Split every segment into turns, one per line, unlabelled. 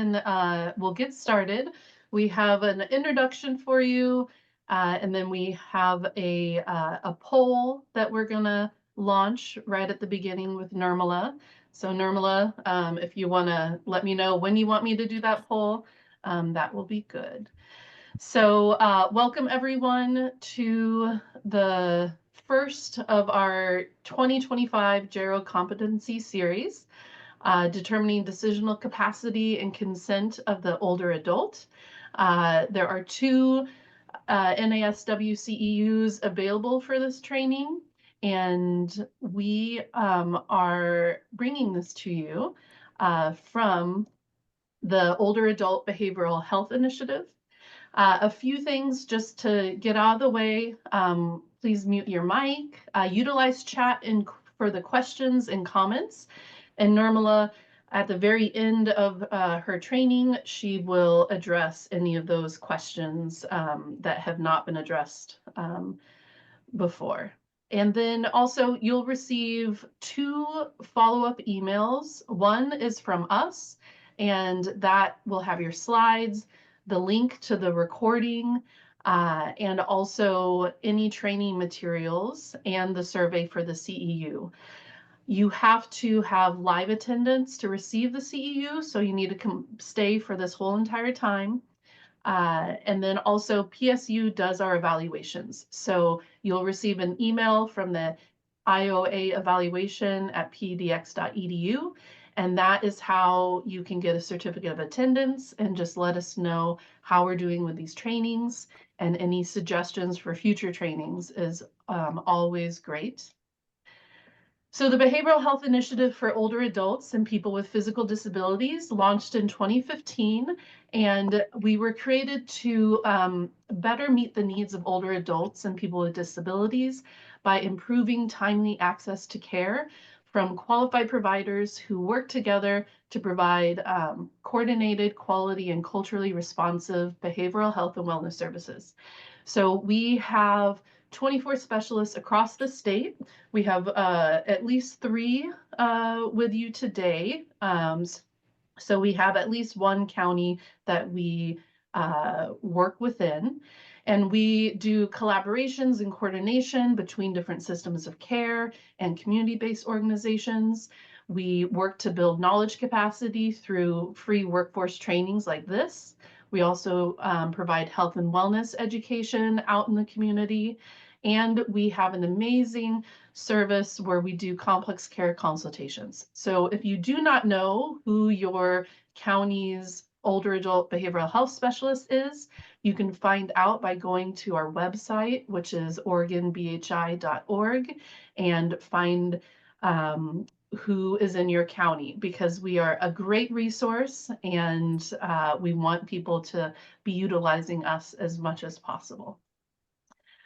And we'll get started. We have an introduction for you, and then we have a poll that we're going to launch right at the beginning with Nirmala. So Nirmala, if you want to let me know when you want me to do that poll, that will be good. So welcome everyone to the first of our 2025 Geriatric Competencies Series. Determining decisional capacity and consent of the older adult. There are two NASW CEUs available for this training, and we are bringing this to you from the Older Adult Behavioral Health Initiative. A few things just to get out of the way. Please mute your mic. Utilize chat for the questions and comments. And Nirmala, at the very end of her training, she will address any of those questions that have not been addressed before. And then also you'll receive 2 follow-up emails. One is from us, and that will have your slides, the link to the recording, and also any training materials and the survey for the CEU. You have to have live attendance to receive the CEU, so you need to stay for this whole entire time. And then also PSU does our evaluations. So you'll receive an email from the IOA evaluation at pdx.edu. And that is how you can get a certificate of attendance and just let us know how we're doing with these trainings, and any suggestions for future trainings is always great. So the Behavioral Health Initiative for Older Adults and People with Physical Disabilities launched in 2015, and we were created to better meet the needs of older adults and people with disabilities by improving timely access to care from qualified providers who work together to provide coordinated, quality, and culturally responsive behavioral health and wellness services. So we have 24 specialists across the state. We have at least 3 with you today. So we have at least 1 county that we work within. And we do collaborations and coordination between different systems of care and community-based organizations. We work to build knowledge capacity through free workforce trainings like this. We also provide health and wellness education out in the community. And we have an amazing service where we do complex care consultations. So if you do not know who your county's older adult behavioral health specialist is, you can find out by going to our website, which is oregonbhi.org, and find who is in your county, because we are a great resource, and we want people to be utilizing us as much as possible.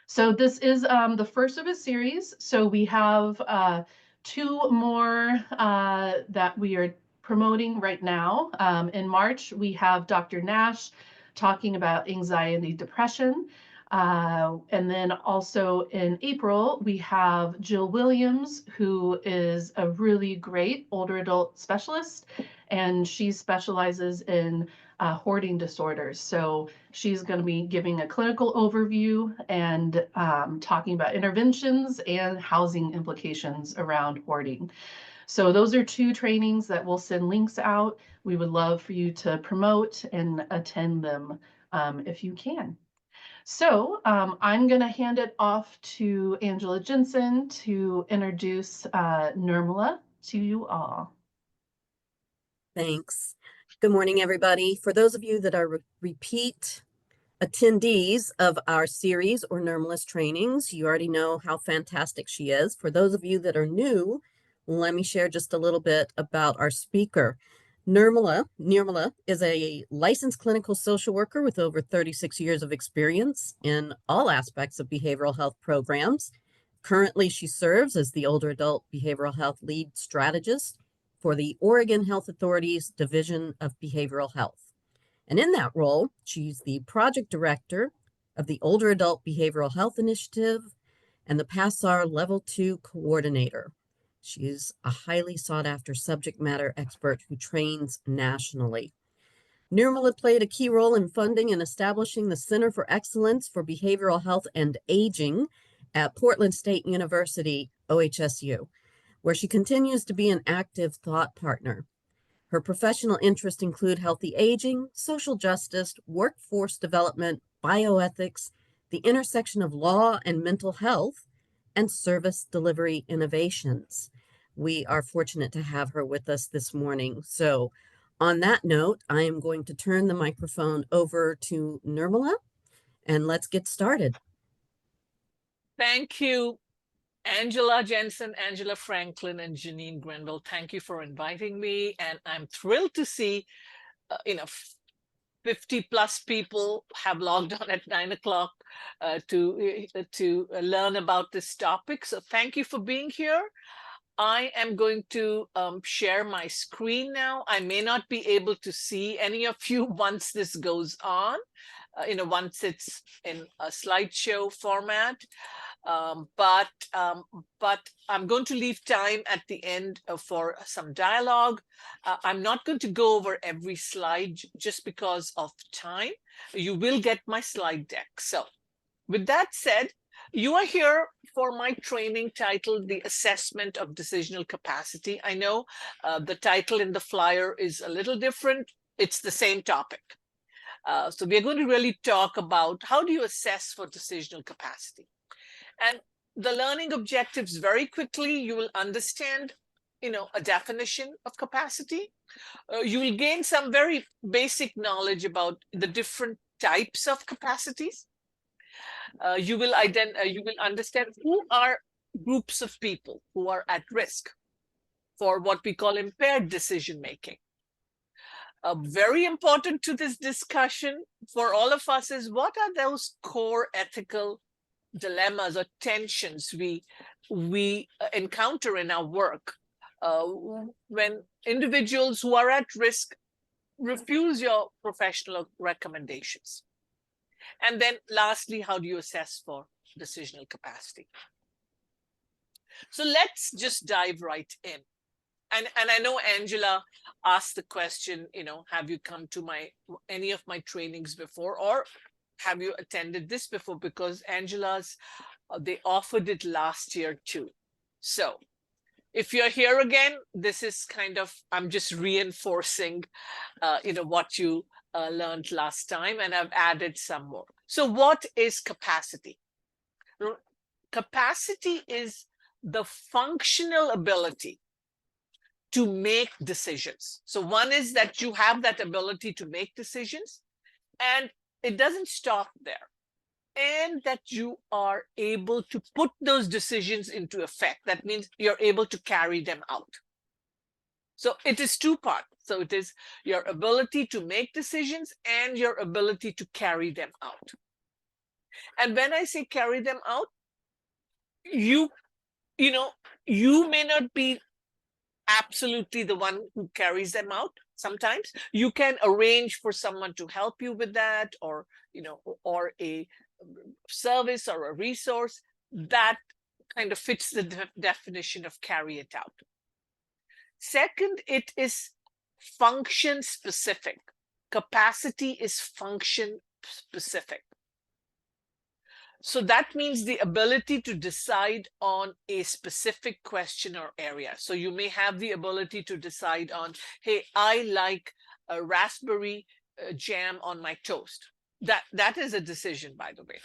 So this is the first of a series. So we have 2 more that we are promoting right now. In March, we have Dr. Nash talking about anxiety, depression. And then also in April, we have Jill Williams, who is a really great older adult specialist, and she specializes in hoarding disorders. So she's going to be giving a clinical overview and talking about interventions and housing implications around hoarding. So those are 2 trainings that we'll send links out. We would love for you to promote and attend them if you can. So I'm going to hand it off to Angela Jensen to introduce Nirmala to you all.
Thanks. Good morning, everybody. For those of you that are repeat attendees of our series or Nirmala's trainings, you already know how fantastic she is. For those of you that are new, let me share just a little bit about our speaker. Nirmala is a licensed clinical social worker with over 36 years of experience in all aspects of behavioral health programs. Currently, she serves as the Older Adult Behavioral Health Lead Strategist for the Oregon Health Authority's Division of Behavioral Health. And in that role, she's the project director of the Older Adult Behavioral Health Initiative and the PASSAR Level 2 coordinator. She's a highly sought after subject matter expert who trains nationally. Nirmala played a key role in funding and establishing the Center for Excellence for Behavioral Health and Aging at Portland State University, OHSU, where she continues to be an active thought partner. Her professional interests include healthy aging, social justice, workforce development, bioethics, the intersection of law and mental health, and service delivery innovations. We are fortunate to have her with us this morning. So, on that note, I am going to turn the microphone over to Nirmala, and let's get started.
Thank you, Angela Jensen, Angela Franklin, and Janine Grenville. Thank you for inviting me. And I'm thrilled to see, 50 plus people have logged on at 9 o'clock to learn about this topic. So thank you for being here. I am going to share my screen now. I may not be able to see any of you once this goes on, once it's in a slideshow format. But I'm going to leave time at the end for some dialogue. I'm not going to go over every slide just because of time. You will get my slide deck. So with that said, you are here for my training titled The Assessment of Decisional Capacity. I know the title in the flyer is a little different. It's the same topic. So we're going to really talk about how do you assess for decisional capacity. And the learning objectives, very quickly, you will understand, a definition of capacity. You will gain some very basic knowledge about the different types of capacities. You will understand who are groups of people who are at risk for what we call impaired decision making. Very important to this discussion for all of us is what are those core ethical dilemmas or tensions we encounter in our work when individuals who are at risk refuse your professional recommendations. And then lastly, how do you assess for decisional capacity? So let's just dive right in. And I know Angela asked the question, have you come to any of my trainings before, or have you attended this before? Because Angela's, they offered it last year too. So if you're here again, this is kind of, I'm just reinforcing, what you learned last time, and I've added some more. So what is capacity? Capacity is the functional ability to make decisions. So one is that you have that ability to make decisions, and it doesn't stop there. And that you are able to put those decisions into effect. That means you're able to carry them out. So it is two parts. So it is your ability to make decisions and your ability to carry them out. And when I say carry them out, you may not be absolutely the one who carries them out. Sometimes you can arrange for someone to help you with that, or or a service or a resource that kind of fits the definition of carry it out. Second, it is function specific. Capacity is function specific. So that means the ability to decide on a specific question or area. So you may have the ability to decide on, hey, I like a raspberry jam on my toast. That is a decision, by the way.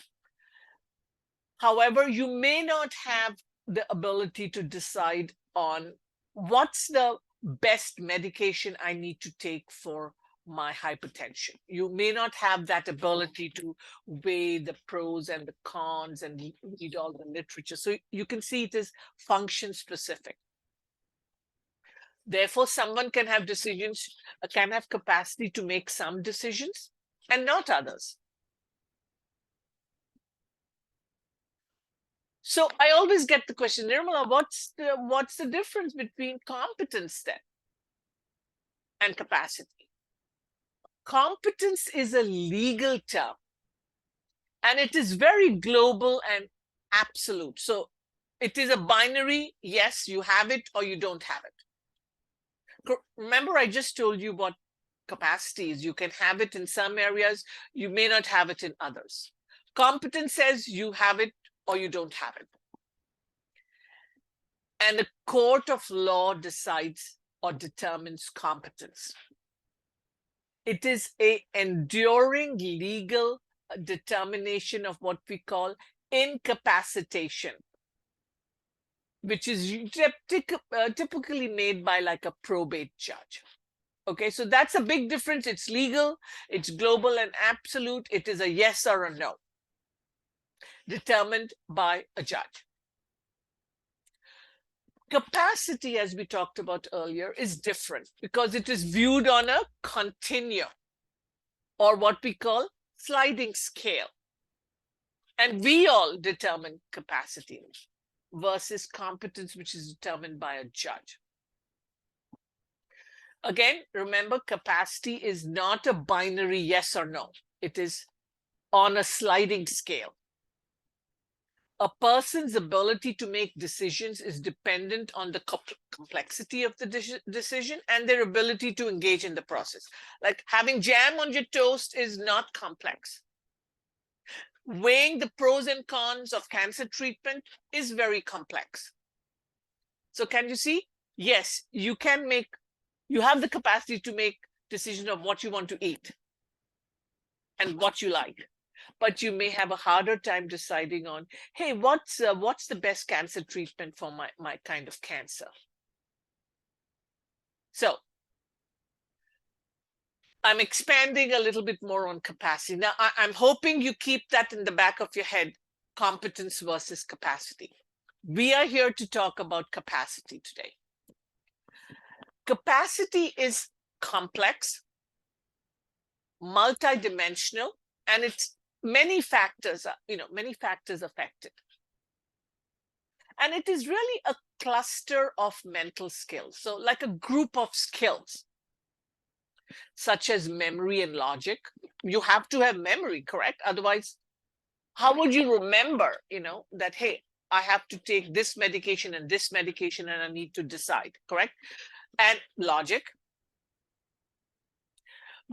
However, you may not have the ability to decide on what's the best medication I need to take for my hypertension. You may not have that ability to weigh the pros and the cons and read all the literature. So you can see it is function specific. Therefore, someone can have capacity to make some decisions and not others. So I always get the question, Nirmala, what's the difference between competence then and capacity? Competence is a legal term, and it is very global and absolute. So it is a binary, yes, you have it or you don't have it. Remember, I just told you what capacities. You can have it in some areas, you may not have it in others. Competence says you have it or you don't have it. And the court of law decides or determines competence. It is an enduring legal determination of what we call incapacitation, which is typically made by like a probate judge. Okay, so that's a big difference. It's legal, it's global and absolute. It is a yes or a no, determined by a judge. Capacity, as we talked about earlier, is different because it is viewed on a continuum, or what we call sliding scale. And we all determine capacity versus competence, which is determined by a judge. Again, remember, capacity is not a binary yes or no. It is on a sliding scale. A person's ability to make decisions is dependent on the complexity of the decision and their ability to engage in the process. Like having jam on your toast is not complex. Weighing the pros and cons of cancer treatment is very complex. So can you see? Yes, you have the capacity to make decisions of what you want to eat and what you like. But you may have a harder time deciding on, hey, what's the best cancer treatment for my kind of cancer? So I'm expanding a little bit more on capacity. Now, I'm hoping you keep that in the back of your head, competence versus capacity. We are here to talk about capacity today. Capacity is complex, multidimensional, and it's many factors affect it. And it is really a cluster of mental skills. So like a group of skills, such as memory and logic. You have to have memory, correct? Otherwise, how would you remember, that, hey, I have to take this medication and I need to decide, correct? And logic,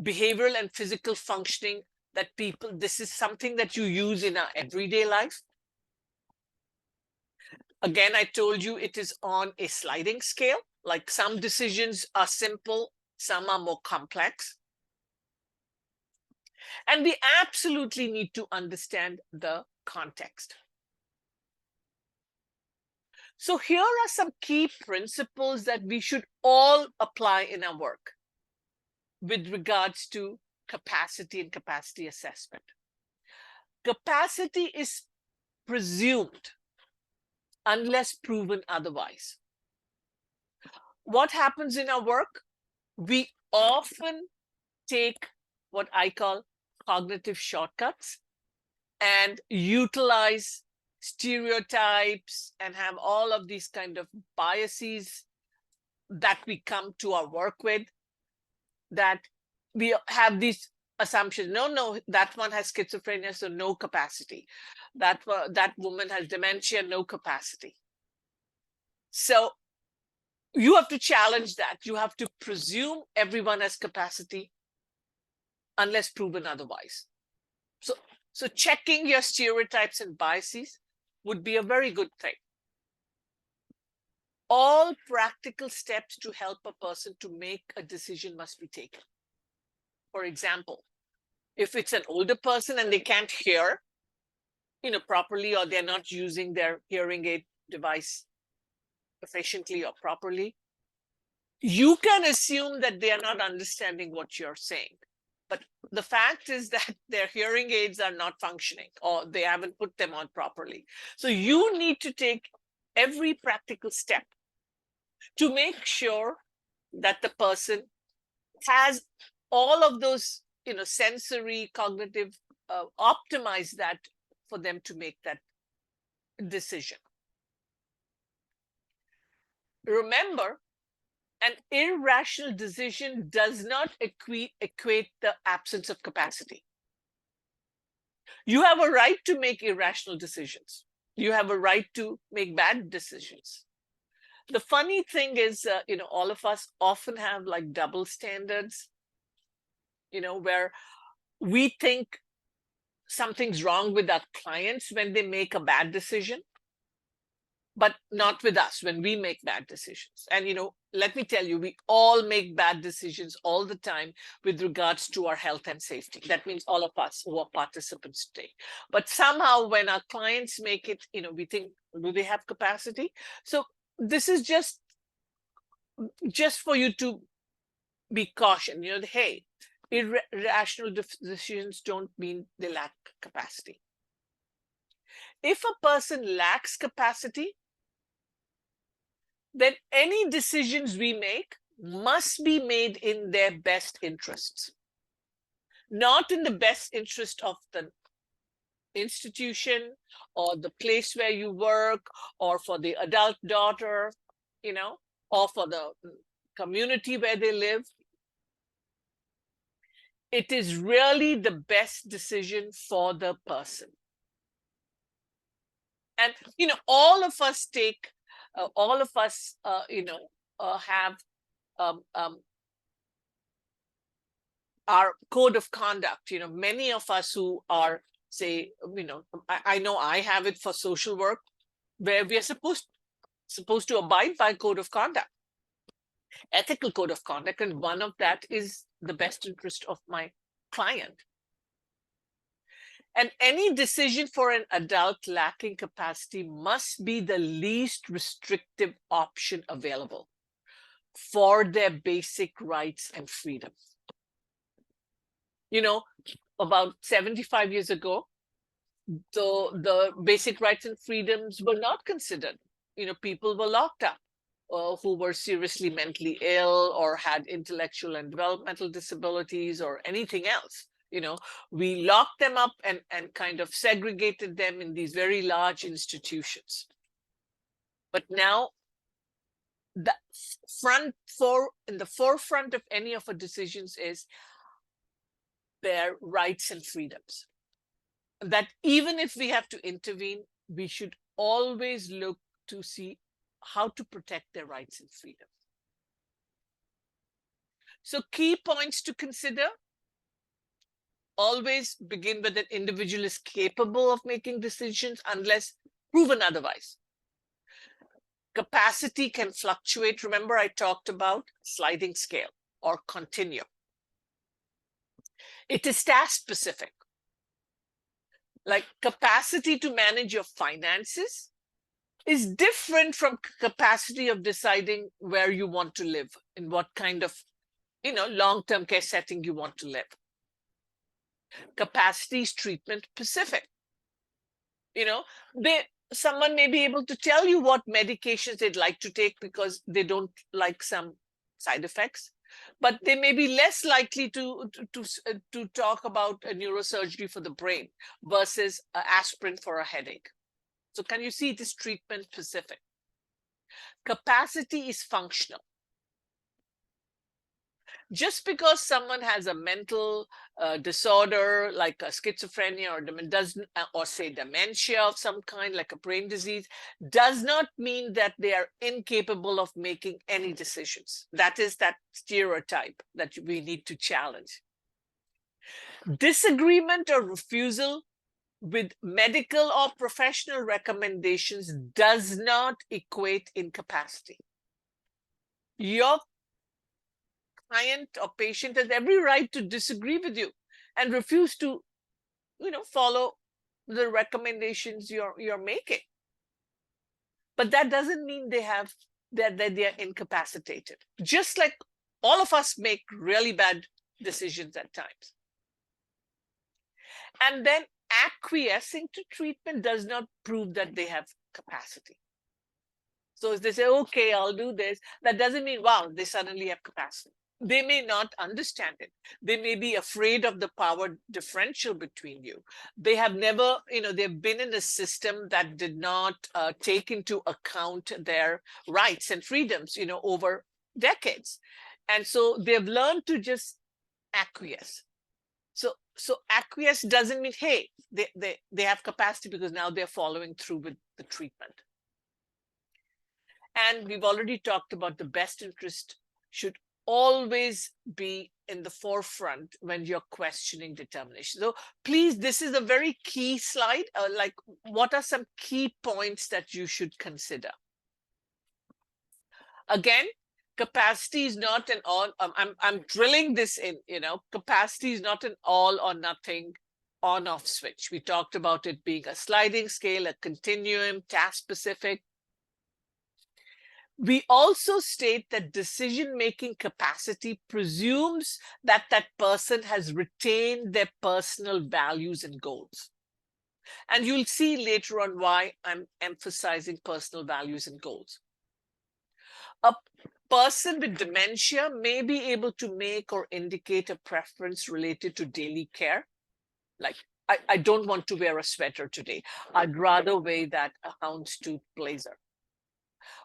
behavioral and physical functioning, that this is something that you use in our everyday life. Again, I told you it is on a sliding scale. Like some decisions are simple, some are more complex. And we absolutely need to understand the context. So here are some key principles that we should all apply in our work with regards to capacity and capacity assessment. Capacity is presumed unless proven otherwise. What happens in our work? We often take what I call cognitive shortcuts and utilize stereotypes and have all of these kind of biases that we come to our work with, that we have these assumptions. No, that one has schizophrenia, so no capacity. That woman has dementia, no capacity. So you have to challenge that. You have to presume everyone has capacity unless proven otherwise. So checking your stereotypes and biases would be a very good thing. All practical steps to help a person to make a decision must be taken. For example, if it's an older person and they can't hear, properly, or they're not using their hearing aid device efficiently or properly, you can assume that they are not understanding what you're saying. But the fact is that their hearing aids are not functioning, or they haven't put them on properly. So you need to take every practical step to make sure that the person has all of those, sensory, cognitive, optimize that for them to make that decision. Remember, an irrational decision does not equate the absence of capacity. You have a right to make irrational decisions. You have a right to make bad decisions. The funny thing is, all of us often have like double standards. where we think something's wrong with our clients when they make a bad decision, but not with us when we make bad decisions. And, let me tell you, we all make bad decisions all the time with regards to our health and safety. That means all of us who are participants today. But somehow when our clients make it, we think, do they have capacity? So this is just for you to be cautioned, hey, irrational decisions don't mean they lack capacity. If a person lacks capacity, then any decisions we make must be made in their best interests, not in the best interest of the institution or the place where you work or for the adult daughter, or for the community where they live. It is really the best decision for the person. And, all of us have our code of conduct. Many of us who are, say, I know I have it for social work, where we are supposed to abide by code of conduct, ethical code of conduct, and one of that is the best interest of my client. And any decision for an adult lacking capacity must be the least restrictive option available for their basic rights and freedoms. About 75 years ago, the basic rights and freedoms were not considered. People were locked up who were seriously mentally ill or had intellectual and developmental disabilities or anything else. We locked them up and kind of segregated them in these very large institutions. But now, in the forefront of any of our decisions is their rights and freedoms. That even if we have to intervene, we should always look to see how to protect their rights and freedoms. So key points to consider: always begin with an individual is capable of making decisions unless proven otherwise. Capacity can fluctuate. Remember, I talked about sliding scale or continuum. It is task specific. Like capacity to manage your finances is different from capacity of deciding where you want to live, in what kind of, long-term care setting you want to live. Capacity is treatment specific. Someone may be able to tell you what medications they'd like to take because they don't like some side effects, but they may be less likely to talk about a neurosurgery for the brain versus aspirin for a headache. So can you see it is treatment specific? Capacity is functional. Just because someone has a mental disorder like a schizophrenia or say dementia of some kind, like a brain disease, does not mean that they are incapable of making any decisions. That is that stereotype that we need to challenge. Disagreement or refusal with medical or professional recommendations does not equate incapacity. Your client or patient has every right to disagree with you and refuse to, follow the recommendations you're making. But that doesn't mean that they are incapacitated. Just like all of us make really bad decisions at times. And then acquiescing to treatment does not prove that they have capacity. So if they say, okay, I'll do this, that doesn't mean, wow, they suddenly have capacity. They may not understand it. They may be afraid of the power differential between you. They have never, they've been in a system that did not take into account their rights and freedoms, over decades. And so they've learned to just acquiesce. So acquiesce doesn't mean, hey, they have capacity because now they're following through with the treatment. And we've already talked about the best interest should always be in the forefront when you're questioning determination. So please, this is a very key slide. Like, what are some key points that you should consider? Again, capacity is not an all. I'm drilling this in. Capacity is not an all or nothing on-off switch. We talked about it being a sliding scale, a continuum, task specific. We also state that decision-making capacity presumes that that person has retained their personal values and goals. And you'll see later on why I'm emphasizing personal values and goals. A person with dementia may be able to make or indicate a preference related to daily care. Like, I don't want to wear a sweater today. I'd rather wear that houndstooth blazer.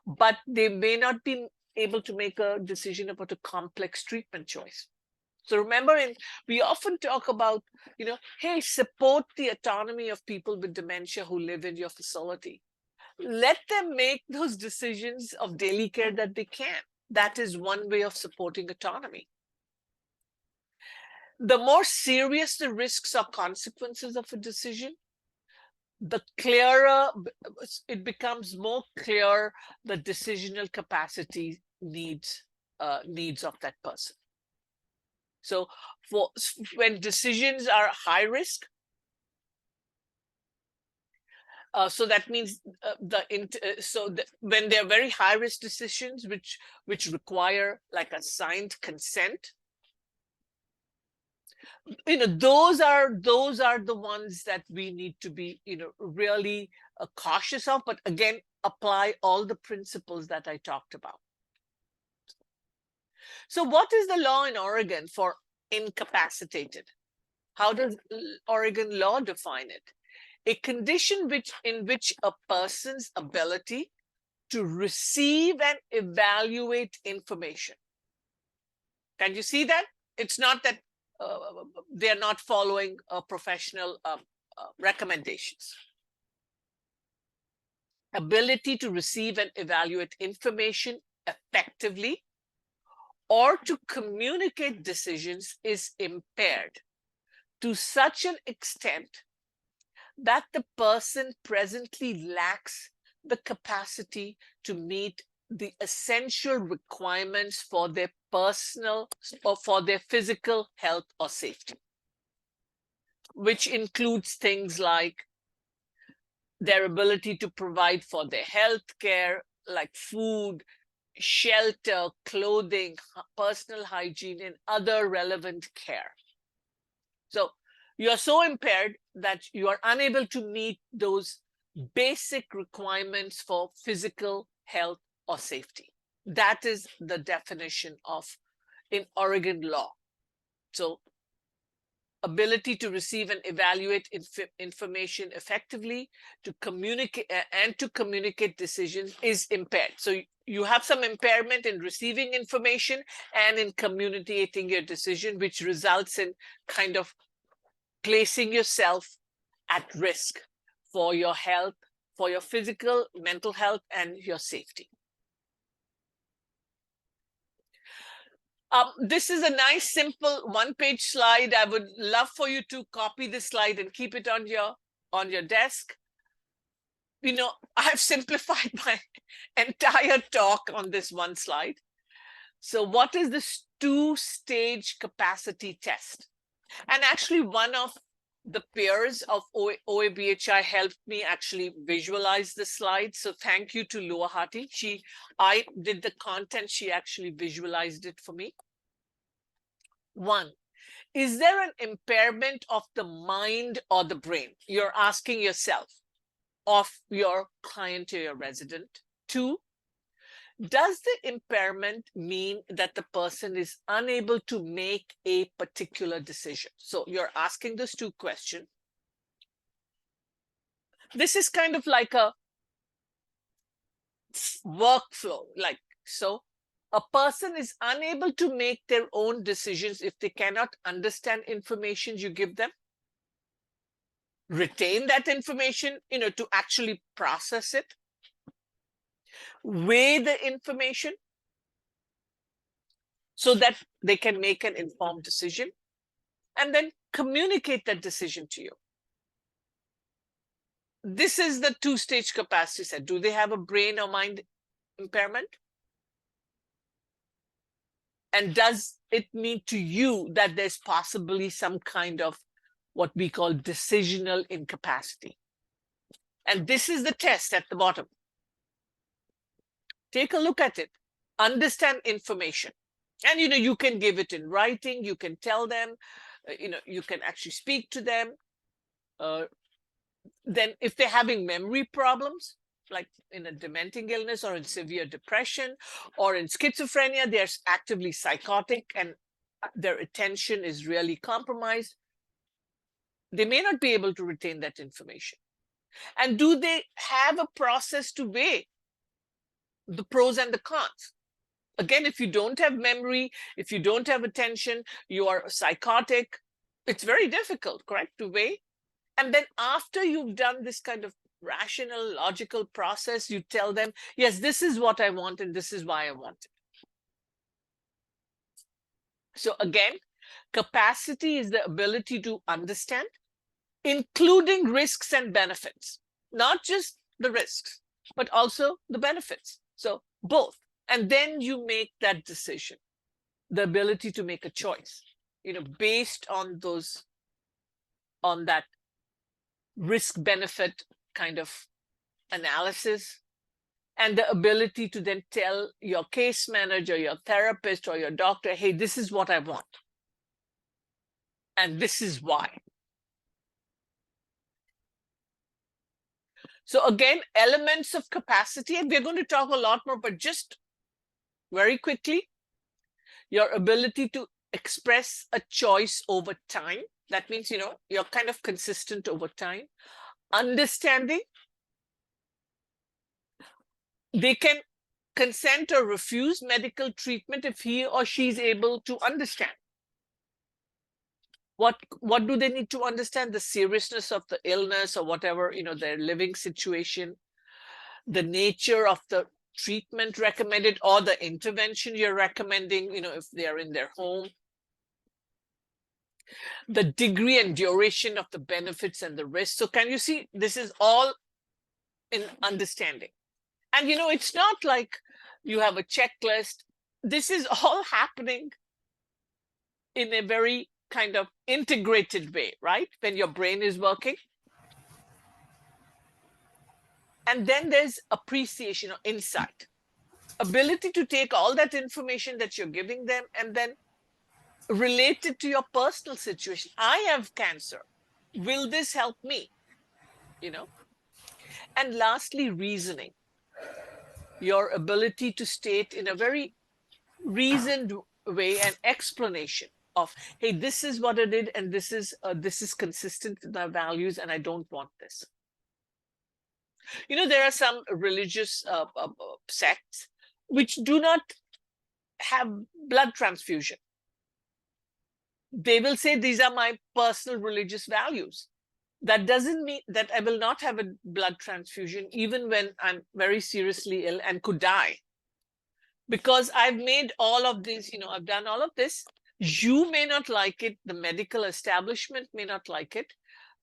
But they may not be able to make a decision about a complex treatment choice. So remember, we often talk about, hey, support the autonomy of people with dementia who live in your facility. Let them make those decisions of daily care that they can. That is one way of supporting autonomy. The more serious the risks or consequences of a decision, the clearer it becomes, more clear the decisional capacity needs of that person. So when decisions are high risk, so that means when they're very high risk decisions which require like a signed consent, those are the ones that we need to be really cautious of, but again, apply all the principles that I talked about. So what is the law in Oregon for incapacitated? How does Oregon law define it? A condition in which a person's ability to receive and evaluate information. Can you see that? It's not that they're not following professional recommendations. Ability to receive and evaluate information effectively or to communicate decisions is impaired to such an extent that the person presently lacks the capacity to meet the essential requirements for their personal or for their physical health or safety, which includes things like their ability to provide for their health care, like food, shelter, clothing, personal hygiene, and other relevant care. So you're so impaired that you are unable to meet those basic requirements for physical health or safety. That is the definition in Oregon law. So ability to receive and evaluate information effectively, to communicate decisions is impaired. So you have some impairment in receiving information and in communicating your decision, which results in kind of placing yourself at risk for your health, for your physical, mental health, and your safety. This is a nice, simple one-page slide. I would love for you to copy this slide and keep it on your desk. I've simplified my entire talk on this one slide. So what is this two-stage capacity test? And actually, one of the peers of OABHI helped me actually visualize the slide. So thank you to Luahati. I did the content. She actually visualized it for me. 1, is there an impairment of the mind or the brain? You're asking yourself, of your client or your resident. 2, does the impairment mean that the person is unable to make a particular decision? So you're asking those 2 questions. This is kind of like a workflow. So a person is unable to make their own decisions if they cannot understand information you give them, retain that information, to actually process it, weigh the information. so that they can make an informed decision and then communicate that decision to you. This is the two-stage capacity set. Do they have a brain or mind impairment? And does it mean to you that there's possibly some kind of what we call decisional incapacity? And this is the test at the bottom. Take a look at it. Understand information. And, you can give it in writing. You can tell them, you can actually speak to them. Then if they're having memory problems, like in a dementing illness or in severe depression or in schizophrenia, they're actively psychotic and their attention is really compromised, they may not be able to retain that information. And do they have a process to weigh the pros and the cons? Again, if you don't have memory, if you don't have attention, you are psychotic, it's very difficult, correct, to weigh. And then after you've done this kind of rational, logical process, you tell them, yes, this is what I want and this is why I want it. So again, capacity is the ability to understand, including risks and benefits, not just the risks, but also the benefits. So both. And then you make that decision, the ability to make a choice, based on that risk benefit kind of analysis, and the ability to then tell your case manager, your therapist, or your doctor, hey, this is what I want. And this is why. So again, elements of capacity, and we're going to talk a lot more, but just very quickly, your ability to express a choice over time. That means, you're kind of consistent over time. Understanding. They can consent or refuse medical treatment if he or she is able to understand. What do they need to understand? The seriousness of the illness or whatever, their living situation, the nature of the treatment recommended or the intervention you're recommending, if they're in their home, the degree and duration of the benefits and the risks. So can you see, this is all in understanding. And, it's not like you have a checklist. This is all happening in a very kind of integrated way, right? When your brain is working. And then there's appreciation or insight, ability to take all that information that you're giving them and then relate it to your personal situation. I have cancer. Will this help me? And lastly, reasoning. Your ability to state in a very reasoned way an explanation of, hey, this is what I did, and this is consistent with my values, and I don't want this. There are some religious sects which do not have blood transfusion. They will say, these are my personal religious values. That doesn't mean that I will not have a blood transfusion even when I'm very seriously ill and could die. Because I've made all of this, I've done all of this. You may not like it, the medical establishment may not like it,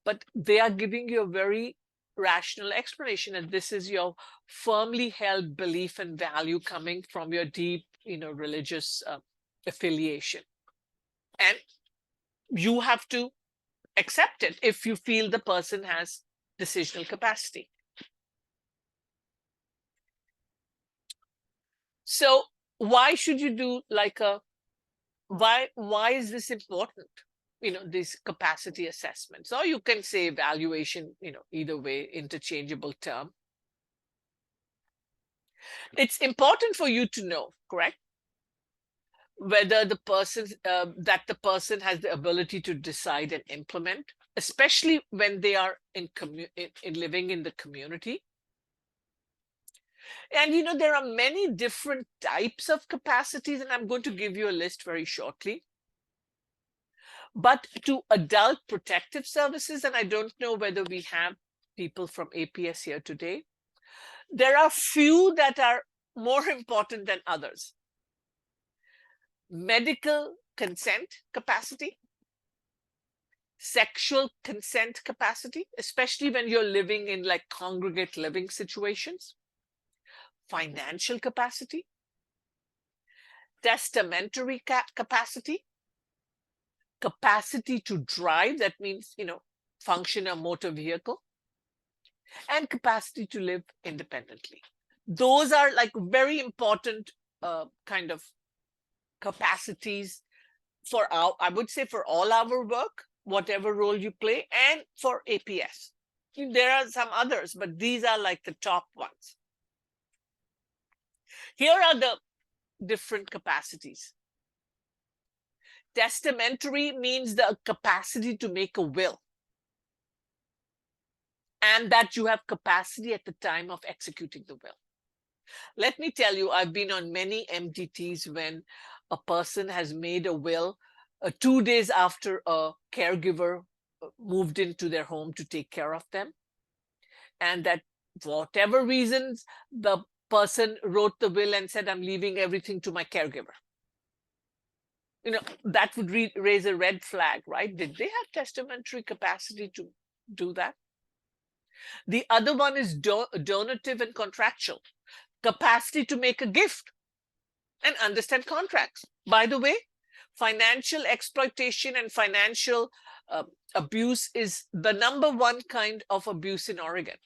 but they are giving you a very rational explanation, and this is your firmly held belief and value coming from your deep, religious affiliation. And you have to accept it if you feel the person has decisional capacity. So why should you do why is this important? These capacity assessments, or you can say evaluation, either way, interchangeable term. It's important for you to know, correct, whether the person has the ability to decide and implement, especially when they are in living in the community. And there are many different types of capacities, and I'm going to give you a list very shortly. But to adult protective services, and I don't know whether we have people from APS here today, there are few that are more important than others. medical consent capacity, sexual consent capacity, especially when you're living in like congregate living situations, financial capacity, testamentary capacity, capacity to drive, that means, function a motor vehicle, and capacity to live independently. Those are like very important kind of capacities for I would say for all our work, whatever role you play, and for APS. There are some others, but these are like the top ones. Here are the different capacities. Testamentary means the capacity to make a will, and that you have capacity at the time of executing the will. Let me tell you, I've been on many MDTs when a person has made a will 2 days after a caregiver moved into their home to take care of them. And that for whatever reasons, the person wrote the will and said, I'm leaving everything to my caregiver. That would raise a red flag, right? Did they have testamentary capacity to do that? The other one is donative and contractual. Capacity to make a gift and understand contracts. By the way, financial exploitation and financial abuse is the #1 kind of abuse in Oregon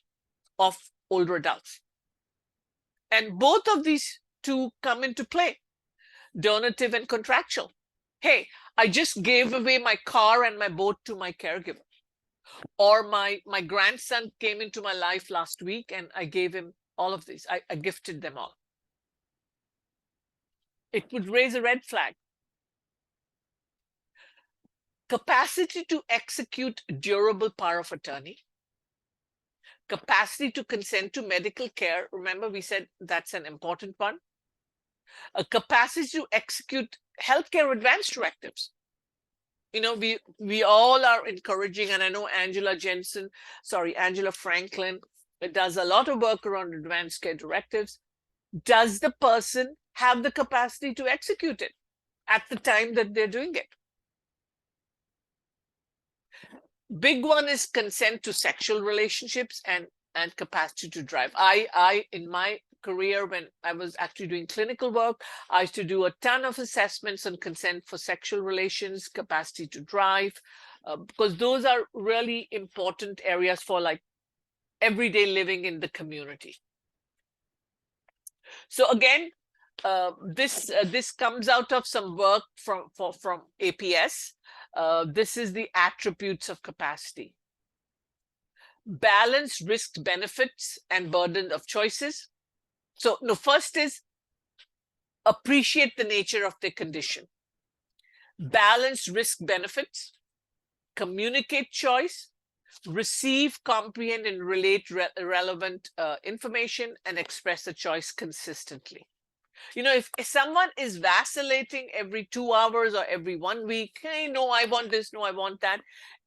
of older adults. And both of these two come into play, donative and contractual. Hey, I just gave away my car and my boat to my caregiver. Or my grandson came into my life last week and I gave him all of these. I gifted them all. It would raise a red flag. Capacity to execute durable power of attorney. Capacity to consent to medical care. Remember, we said that's an important one. A capacity to execute healthcare advance directives. We all are encouraging, and I know Angela Franklin does a lot of work around advanced care directives. Does the person have the capacity to execute it at the time that they're doing it? Big one is consent to sexual relationships and capacity to drive. I in my career, when I was actually doing clinical work, I used to do a ton of assessments on consent for sexual relations, capacity to drive, because those are really important areas for like everyday living in the community. So again, this comes out of some work from APS. This is the attributes of capacity. Balance risk benefits and burden of choices. So first is appreciate the nature of their condition. Balance risk benefits, communicate choice, receive, comprehend, and relate relevant information, and express the choice consistently. If someone is vacillating every 2 hours or every 1 week, hey, no, I want this, no, I want that,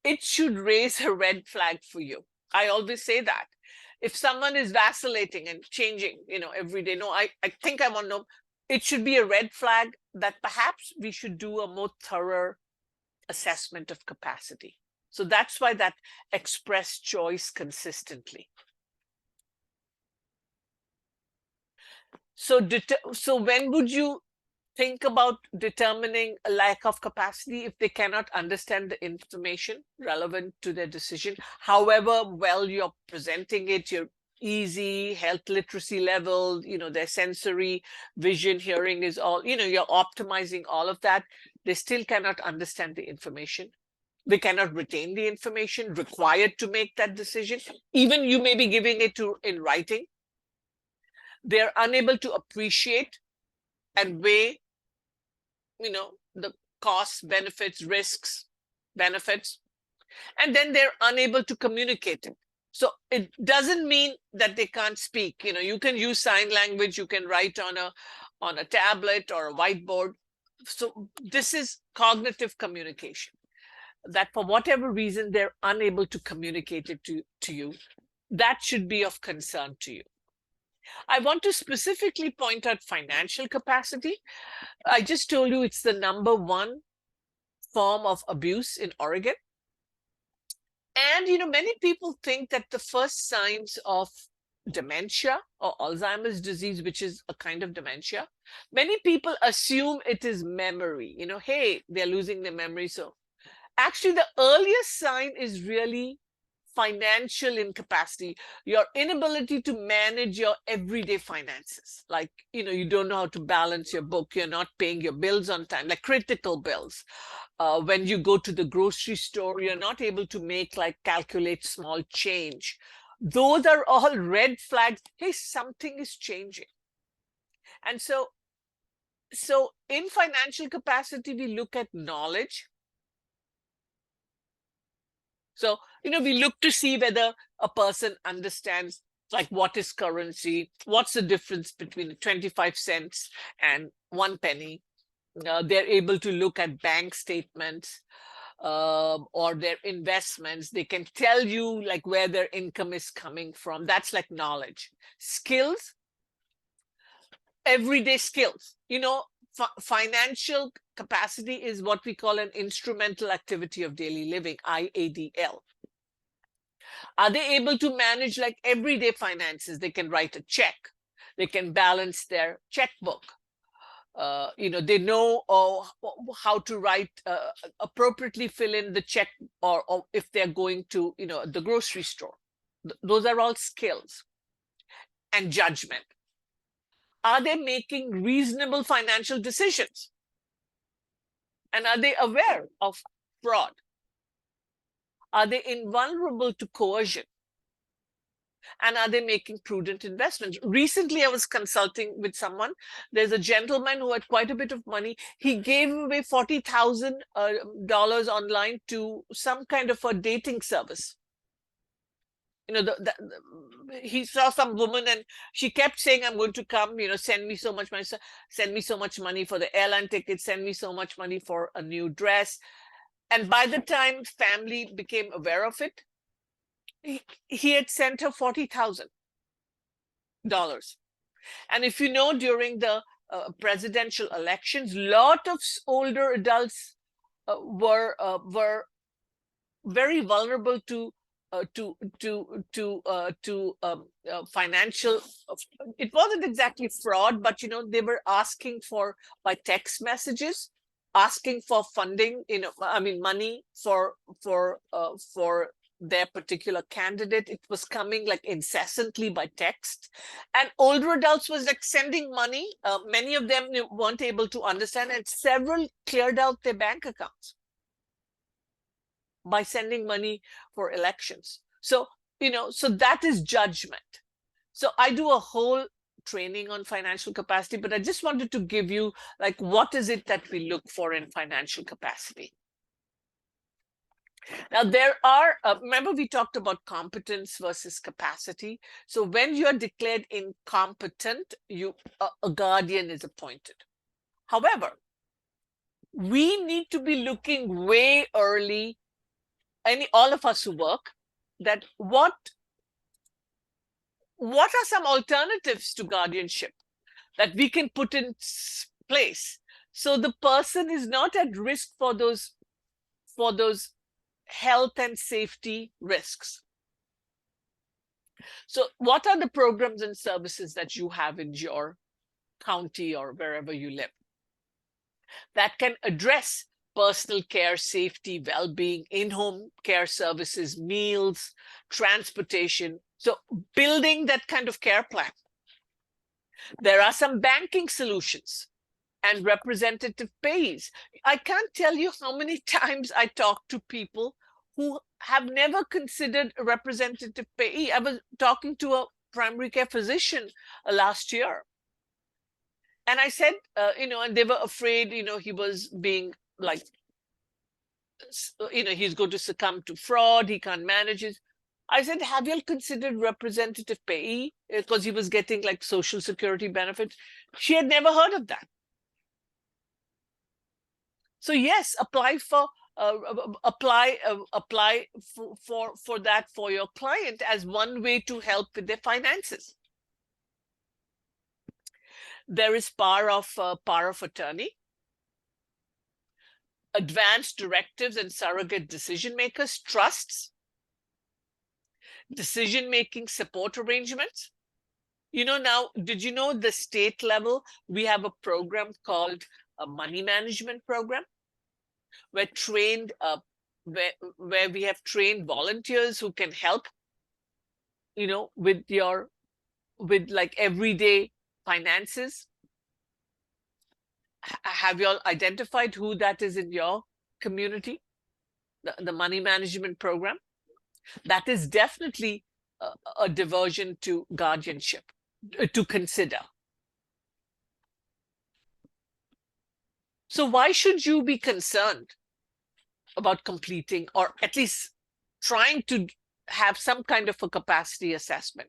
it should raise a red flag for you. I always say that. If someone is vacillating and changing, every day, no, I think I want to, it should be a red flag that perhaps we should do a more thorough assessment of capacity. So that's why that express choice consistently. So when would you think about determining a lack of capacity? If they cannot understand the information relevant to their decision, however well you're presenting it, your easy health literacy level, their sensory, vision, hearing is all, you're optimizing all of that, they still cannot understand the information. They cannot retain the information required to make that decision. Even you may be giving it in writing. They're unable to appreciate and weigh, the costs, benefits, risks, benefits, and then they're unable to communicate it. So it doesn't mean that they can't speak. You can use sign language, you can write on a tablet or a whiteboard. So this is cognitive communication, that for whatever reason they're unable to communicate it to you. That should be of concern to you. I want to specifically point out financial capacity. I just told you it's the #1 form of abuse in Oregon. And, many people think that the first signs of dementia or Alzheimer's disease, which is a kind of dementia, many people assume it is memory. Hey, they're losing their memory. So actually, the earliest sign is really financial incapacity, your inability to manage your everyday finances. Like, you don't know how to balance your book, you're not paying your bills on time, like critical bills. When you go to the grocery store, you're not able to calculate small change. Those are all red flags. Hey, something is changing. And so in financial capacity, we look at knowledge. So, we look to see whether a person understands what is currency, what's the difference between 25 cents and 1 penny. They're able to look at bank statements or their investments. They can tell you where their income is coming from. That's knowledge. Skills, everyday skills. Financial capacity is what we call an instrumental activity of daily living, IADL. Are they able to manage everyday finances? They can write a check. They can balance their checkbook. They know how to write, appropriately fill in the check, or if they're going to, the grocery store. Those are all skills. And judgment. Are they making reasonable financial decisions? And are they aware of fraud? Are they invulnerable to coercion? And are they making prudent investments? Recently, I was consulting with someone. There's a gentleman who had quite a bit of money. He gave away $40,000 online to some kind of a dating service. He saw some woman and she kept saying, I'm going to come, send me so much money, send me so much money for the airline ticket, send me so much money for a new dress. And by the time family became aware of it, he had sent her $40,000. And if you know, during the presidential elections, lot of older adults were very vulnerable to financial. It wasn't exactly fraud, but they were asking for, by text messages, asking for funding. Money for their particular candidate. It was coming incessantly by text, and older adults was sending money. Many of them weren't able to understand, and several cleared out their bank accounts by sending money for elections. So that is judgment. So I do a whole training on financial capacity, but I just wanted to give you what is it that we look for in financial capacity. Now, there are, remember we talked about competence versus capacity. So when you're declared incompetent, a guardian is appointed. However, we need to be looking way early, all of us who work, that what are some alternatives to guardianship that we can put in place so the person is not at risk for those health and safety risks. So what are the programs and services that you have in your county or wherever you live that can address personal care, safety, well-being, in-home care services, meals, transportation? So building that kind of care plan. There are some banking solutions and representative pays. I can't tell you how many times I talk to people who have never considered a representative payee. I was talking to a primary care physician last year. And I said, and they were afraid, he was being he's going to succumb to fraud, he can't manage it. I said, have you considered representative payee? Because he was getting Social Security benefits. She had never heard of that. So yes, apply for that for your client as one way to help with their finances. There is power of attorney, advanced directives and surrogate decision makers, trusts, decision-making support arrangements. Now, did you know the state level, we have a program called a money management program, where we have trained volunteers who can help, with like everyday finances. Have you all identified who that is in your community? The money management program? That is definitely a diversion to guardianship to consider. So why should you be concerned about completing, or at least trying to have some kind of a capacity assessment?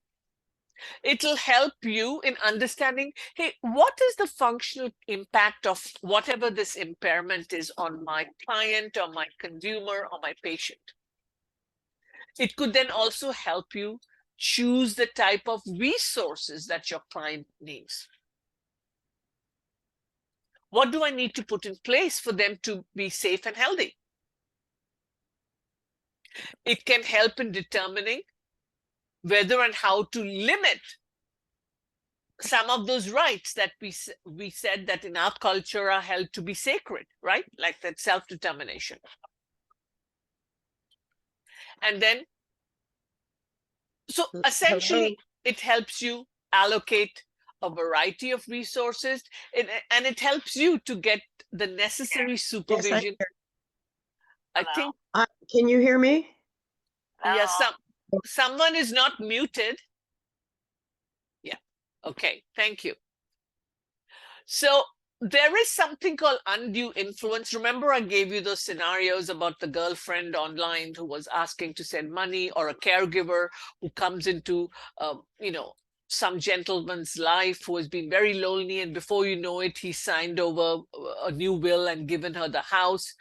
It'll help you in understanding, hey, what is the functional impact of whatever this impairment is on my client or my consumer or my patient? It could then also help you choose the type of resources that your client needs. What do I need to put in place for them to be safe and healthy? It can help in determining whether and how to limit some of those rights that we said that in our culture are held to be sacred, right? Like that self-determination. And then, so essentially, it helps you allocate a variety of resources, and it helps you to get the necessary supervision. I think.
Can you hear me?
Yes, someone is not muted. Yeah. Okay. Thank you. So there is something called undue influence. Remember, I gave you those scenarios about the girlfriend online who was asking to send money, or a caregiver who comes into, some gentleman's life who has been very lonely, and before you know it, he signed over a new will and given her the house.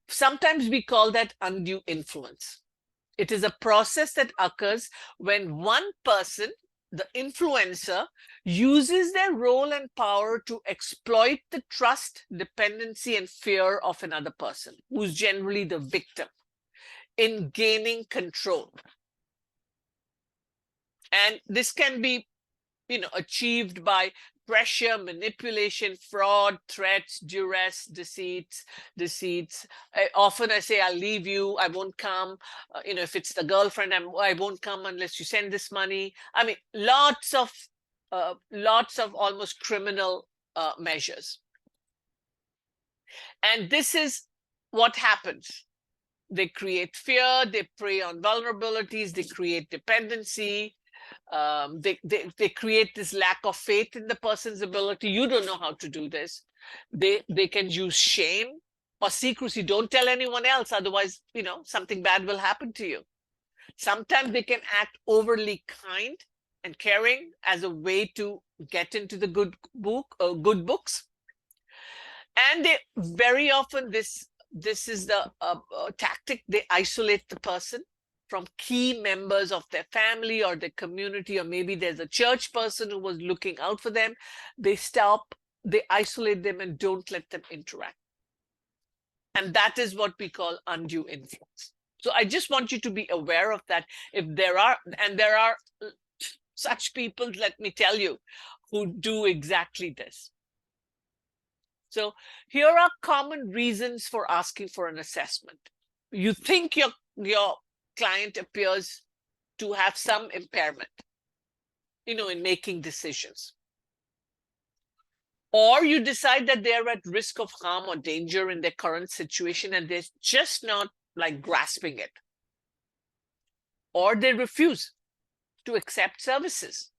Sometimes we call that undue influence. It is a process that occurs when one person, the influencer, uses their role and power to exploit the trust, dependency, and fear of another person, who's generally the victim, in gaining control. And this can be, achieved by pressure, manipulation, fraud, threats, duress, deceits. Often I say, I'll leave you, I won't come. If it's the girlfriend, I won't come unless you send this money. I mean, lots of almost criminal measures. And this is what happens. They create fear, they prey on vulnerabilities, they create dependency. They create this lack of faith in the person's ability. You don't know how to do this. They can use shame or secrecy. Don't tell anyone else, otherwise, something bad will happen to you. Sometimes they can act overly kind and caring as a way to get into the good books. And they very often, this is the tactic, they isolate the person from key members of their family or their community, or maybe there's a church person who was looking out for them. They isolate them and don't let them interact. And that is what we call undue influence. So I just want you to be aware of that. If there are such people, let me tell you, who do exactly this. So here are common reasons for asking for an assessment. You think your client appears to have some impairment, in making decisions. Or you decide that they're at risk of harm or danger in their current situation and they're just not grasping it. Or they refuse to accept services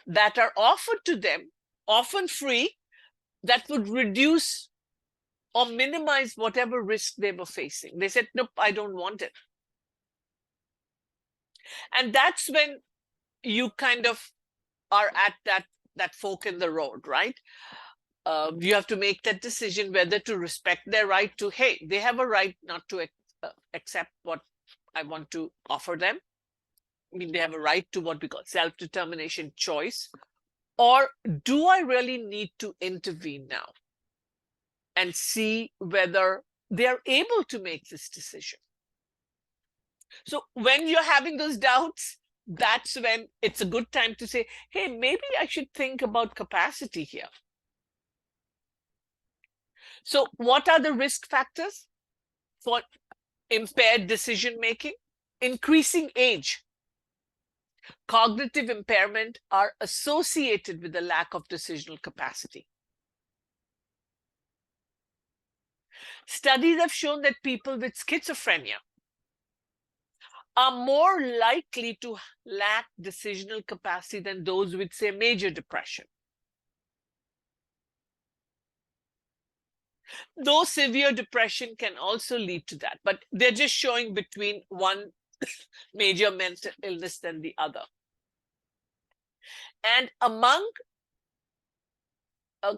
that are offered to them, often free, that would reduce or minimize whatever risk they were facing. They said, nope, I don't want it. And that's when you kind of are at that fork in the road, right? You have to make that decision whether to respect their right to, hey, they have a right not to accept what I want to offer them. I mean, they have a right to what we call self-determination, choice. Or do I really need to intervene now and see whether they are able to make this decision? So when you're having those doubts, that's when it's a good time to say, hey, maybe I should think about capacity here. So what are the risk factors for impaired decision making? Increasing age, cognitive impairment are associated with the lack of decisional capacity. Studies have shown that people with schizophrenia are more likely to lack decisional capacity than those with, say, major depression. Though severe depression can also lead to that, but they're just showing between one major mental illness than the other. And among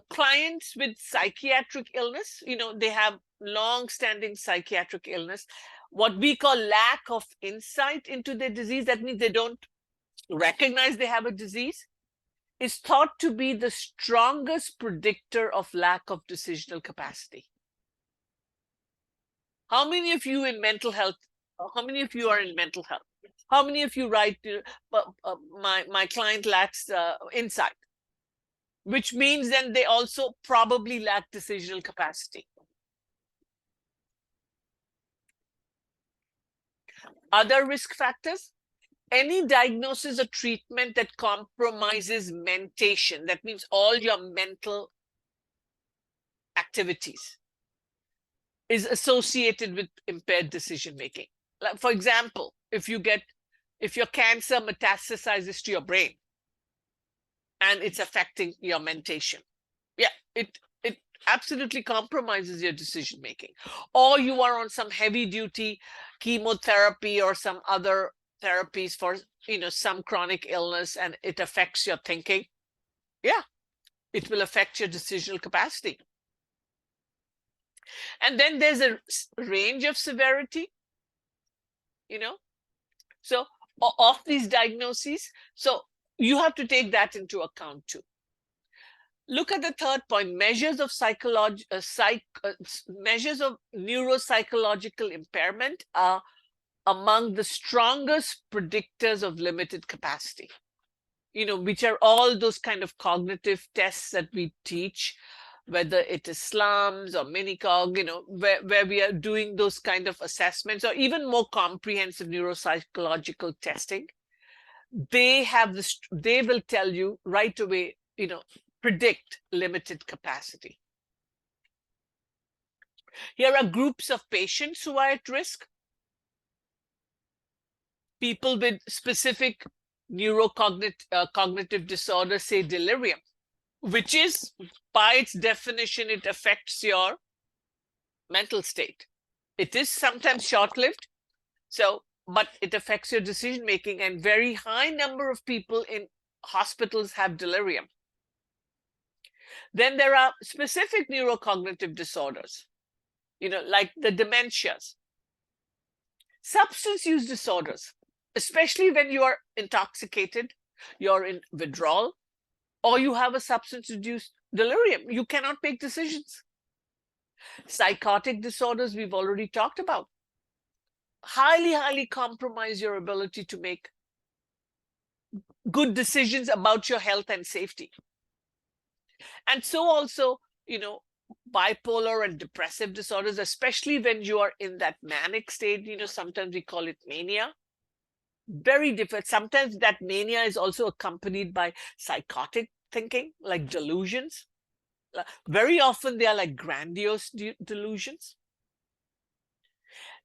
clients with psychiatric illness, they have long-standing psychiatric illness, what we call lack of insight into their disease, that means they don't recognize they have a disease, is thought to be the strongest predictor of lack of decisional capacity. How many of you in mental health, how many of you are in mental health? How many of you write, my client lacks insight, which means then they also probably lack decisional capacity. Other risk factors, any diagnosis or treatment that compromises mentation, that means all your mental activities, is associated with impaired decision making. Like, for example, if your cancer metastasizes to your brain and it's affecting your mentation, yeah, it absolutely compromises your decision making. Or you are on some heavy duty chemotherapy or some other therapies for some chronic illness and it affects your thinking, yeah, it will affect your decisional capacity. And then there's a range of severity, so of these diagnoses, so you have to take that into account too. Look at the third point, measures of measures of neuropsychological impairment are among the strongest predictors of limited capacity, which are all those kind of cognitive tests that we teach, whether it is slums or minicog, where we are doing those kind of assessments, or even more comprehensive neuropsychological testing. They will tell you right away, predict limited capacity. Here are groups of patients who are at risk. People with specific cognitive disorders, say delirium, which is, by its definition, it affects your mental state. It is sometimes short-lived, but it affects your decision making, and very high number of people in hospitals have delirium. Then there are specific neurocognitive disorders, like the dementias. Substance use disorders, especially when you are intoxicated, you're in withdrawal, or you have a substance-induced delirium. You cannot make decisions. Psychotic disorders, we've already talked about. Highly, highly compromise your ability to make good decisions about your health and safety. And so also, bipolar and depressive disorders, especially when you are in that manic state, sometimes we call it mania. Very different. Sometimes that mania is also accompanied by psychotic thinking, like delusions. Very often they are like grandiose delusions.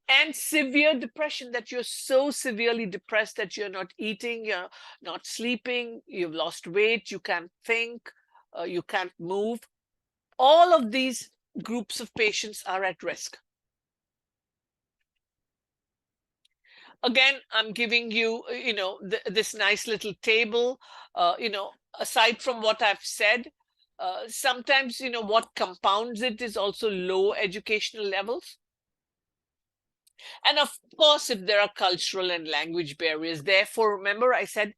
And severe depression, that you're so severely depressed that you're not eating, you're not sleeping, you've lost weight, you can't think, you can't move. All of these groups of patients are at risk. Again, I'm giving you, this nice little table, aside from what I've said, sometimes, what compounds it is also low educational levels. And of course, if there are cultural and language barriers, therefore, remember I said,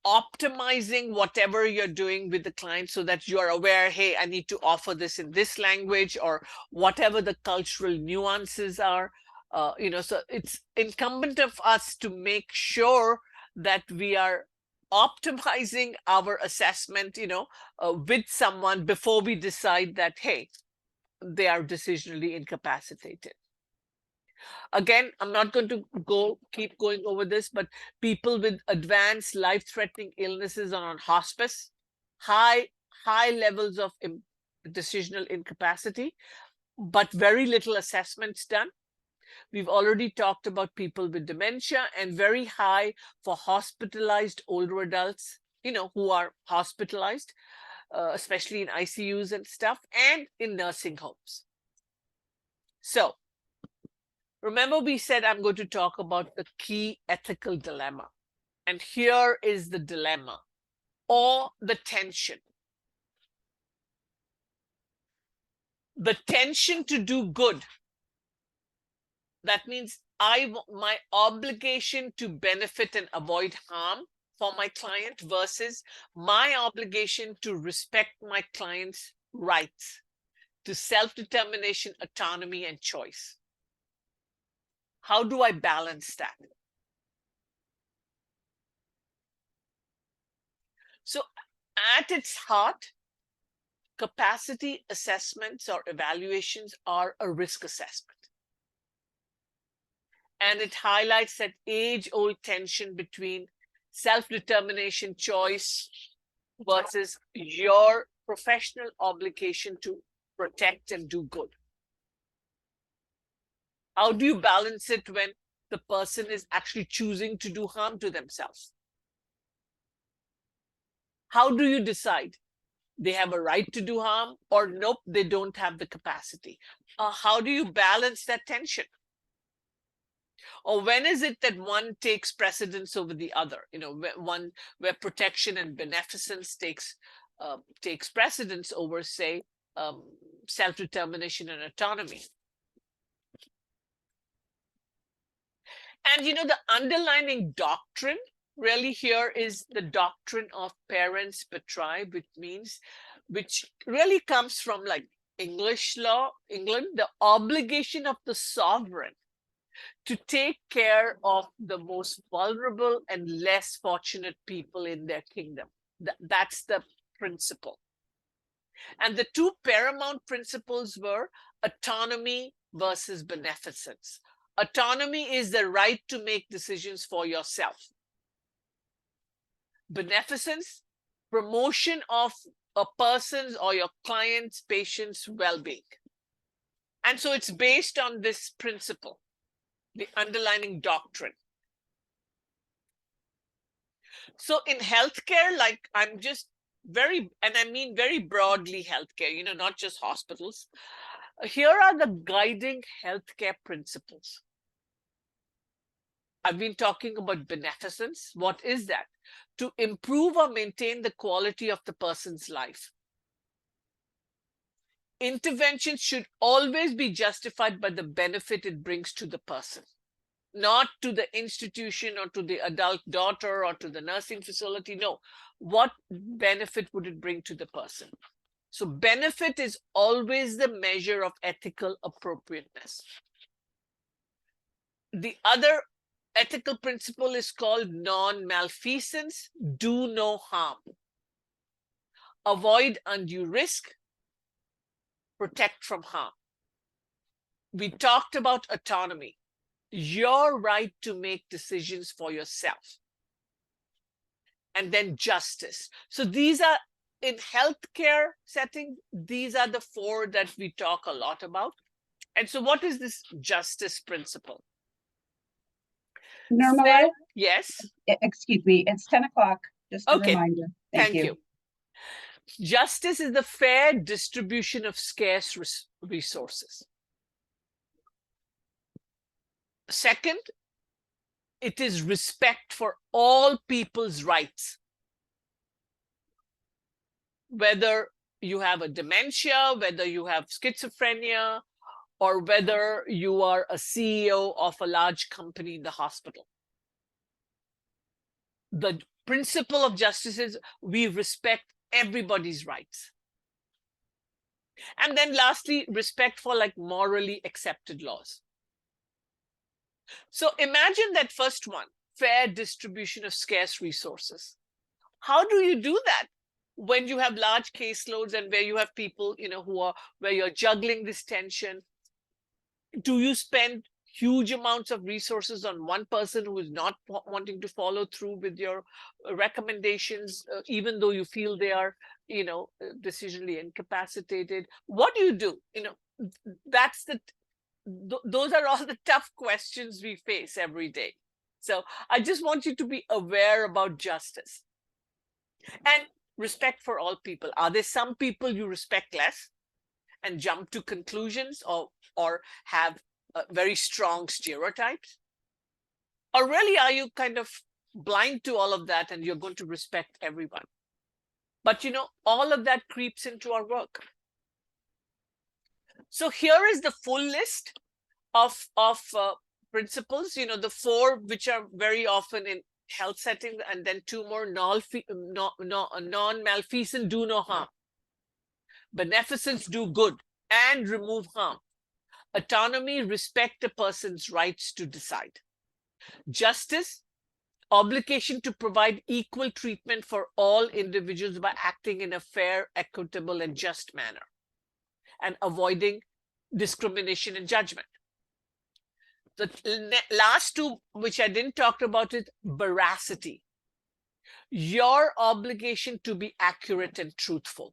optimizing whatever you're doing with the client so that you are aware, hey, I need to offer this in this language, or whatever the cultural nuances are. So it's incumbent of us to make sure that we are optimizing our assessment, with someone before we decide that, hey, they are decisionally incapacitated. Again, I'm not going to keep going over this, but people with advanced life-threatening illnesses are on hospice, high levels of decisional incapacity, but very little assessments done. We've already talked about people with dementia, and very high for hospitalized older adults, who are hospitalized, especially in ICUs and stuff, and in nursing homes. So remember, we said I'm going to talk about the key ethical dilemma. And here is the dilemma, or the tension. The tension to do good. That means my obligation to benefit and avoid harm for my client versus my obligation to respect my client's rights to self-determination, autonomy, and choice. How do I balance that? So at its heart, capacity assessments or evaluations are a risk assessment. And it highlights that age-old tension between self-determination, choice, versus your professional obligation to protect and do good. How do you balance it when the person is actually choosing to do harm to themselves? How do you decide they have a right to do harm, or nope, they don't have the capacity? How do you balance that tension? Or when is it that one takes precedence over the other? Where protection and beneficence takes precedence over, say, self-determination and autonomy. And the underlining doctrine really here is the doctrine of parens patriae, which really comes from like English law, England, the obligation of the sovereign to take care of the most vulnerable and less fortunate people in their kingdom. That's the principle. And the two paramount principles were autonomy versus beneficence. Autonomy is the right to make decisions for yourself. Beneficence, promotion of a person's or your client's, patient's well-being. And so it's based on this principle, the underlying doctrine. So in healthcare, like I'm just and I mean very broadly healthcare, not just hospitals. Here are the guiding healthcare principles. I've been talking about beneficence. What is that? To improve or maintain the quality of the person's life. Intervention should always be justified by the benefit it brings to the person, not to the institution or to the adult daughter or to the nursing facility. No, what benefit would it bring to the person? So benefit is always the measure of ethical appropriateness. The other ethical principle is called non-malfeasance, do no harm. Avoid undue risk, protect from harm. We talked about autonomy, your right to make decisions for yourself. And then justice. So these are, in healthcare setting, these are the four that we talk a lot about. And so what is this justice principle?
Nirmala,
yes.
Excuse me, it's 10 o'clock. Just a reminder.
Thank you. Justice is the fair distribution of scarce resources. Second, it is respect for all people's rights. Whether you have a dementia, whether you have schizophrenia, or whether you are a CEO of a large company in the hospital. the principle of justice is we respect everybody's rights. And then lastly, respect for like morally accepted laws. So imagine that first one, fair distribution of scarce resources. How do you do that when you have large caseloads and where you have people, where you're juggling this tension? Do you spend huge amounts of resources on one person who is not wanting to follow through with your recommendations, even though you feel they are, decisionally incapacitated? What do you do? That's those are all the tough questions we face every day. So I just want you to be aware about justice and respect for all people. Are there some people you respect less and jump to conclusions or have very strong stereotypes? Or really are you kind of blind to all of that and you're going to respect everyone? But all of that creeps into our work. So here is the full list of principles, the 4 which are very often in health settings, and then 2 more: non-malfeasance, do no harm; beneficence, do good and remove harm; autonomy, respect a person's rights to decide; justice, obligation to provide equal treatment for all individuals by acting in a fair, equitable, and just manner, and avoiding discrimination and judgment. The last 2, which I didn't talk about, is veracity, your obligation to be accurate and truthful.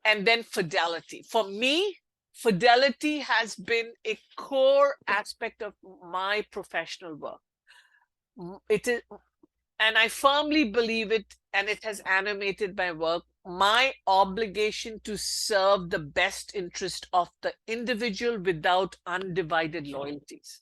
And then fidelity. For me, fidelity has been a core aspect of my professional work. It is, and I firmly believe it, and it has animated my work, my obligation to serve the best interest of the individual without undivided loyalties.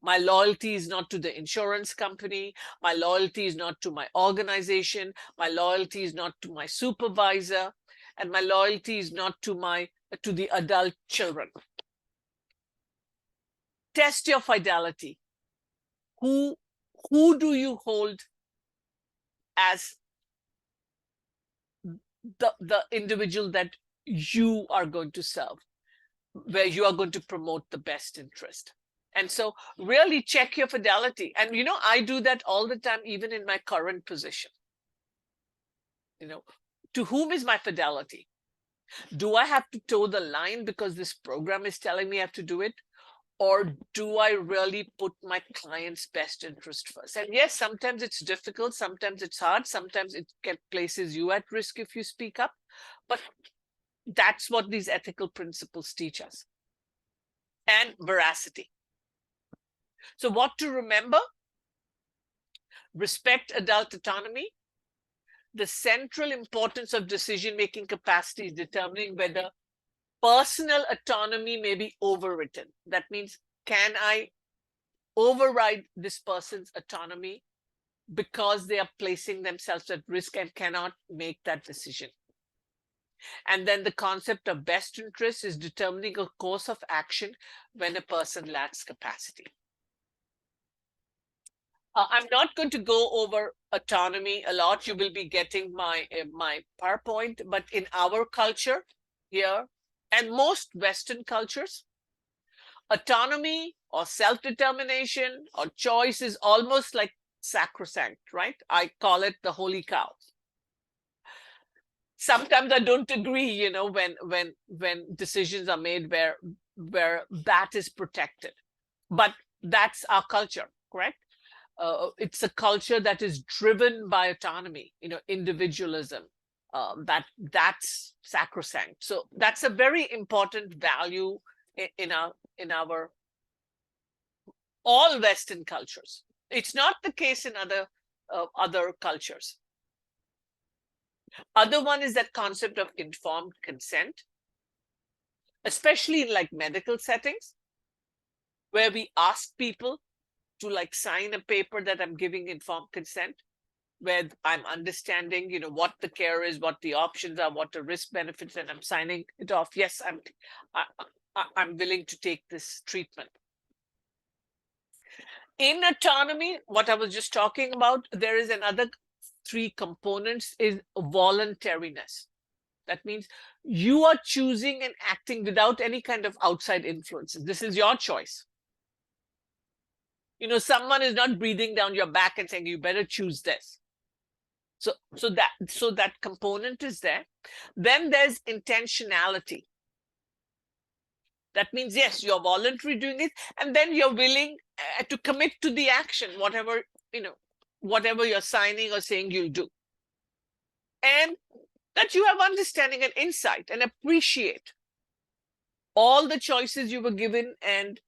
My loyalty is not to the insurance company. My loyalty is not to my organization. My loyalty is not to my supervisor. And my loyalty is not to the adult children. Test your fidelity. Who do you hold as the individual that you are going to serve, where you are going to promote the best interest? And so really check your fidelity. And I do that all the time, even in my current position. To whom is my fidelity? Do I have to toe the line because this program is telling me I have to do it? Or do I really put my client's best interest first? And yes, sometimes it's difficult, sometimes it's hard, sometimes it places you at risk if you speak up. But that's what these ethical principles teach us. And veracity. So what to remember? Respect adult autonomy. The central importance of decision-making capacity is determining whether personal autonomy may be overwritten. That means, can I override this person's autonomy because they are placing themselves at risk and cannot make that decision? And then the concept of best interest is determining a course of action when a person lacks capacity. I'm not going to go over autonomy a lot. You will be getting my PowerPoint, but in our culture here, and most Western cultures, autonomy or self-determination or choice is almost like sacrosanct, right? I call it the holy cow. Sometimes I don't agree, when decisions are made where that is protected, but that's our culture, correct? It's a culture that is driven by autonomy, individualism. That's sacrosanct. So that's a very important value in our all Western cultures. It's not the case in other cultures. Other one is that concept of informed consent, especially in like medical settings, where we ask people to sign a paper that I'm giving informed consent, where I'm understanding, what the care is, what the options are, what the risk benefits, and I'm signing it off. Yes, I'm willing to take this treatment. In autonomy, what I was just talking about, there is another 3 components is voluntariness. That means you are choosing and acting without any kind of outside influences. This is your choice. Someone is not breathing down your back and saying, you better choose this. So that component is there. Then there's intentionality. That means, yes, you're voluntary doing it, and then you're willing to commit to the action, whatever you're signing or saying you'll do. And that you have understanding and insight and appreciate all the choices you were given, and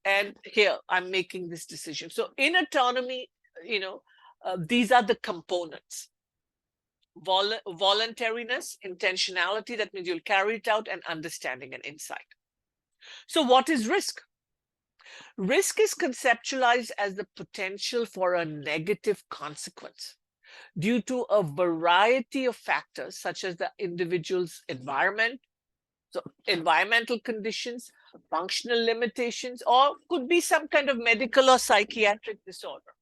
here I'm making this decision. So in autonomy, these are the components. Voluntariness, intentionality, that means you'll carry it out, and understanding and insight. So what is risk? Risk is conceptualized as the potential for a negative consequence due to a variety of factors, such as the individual's environment, so environmental conditions, functional limitations, or could be some kind of medical or psychiatric disorder.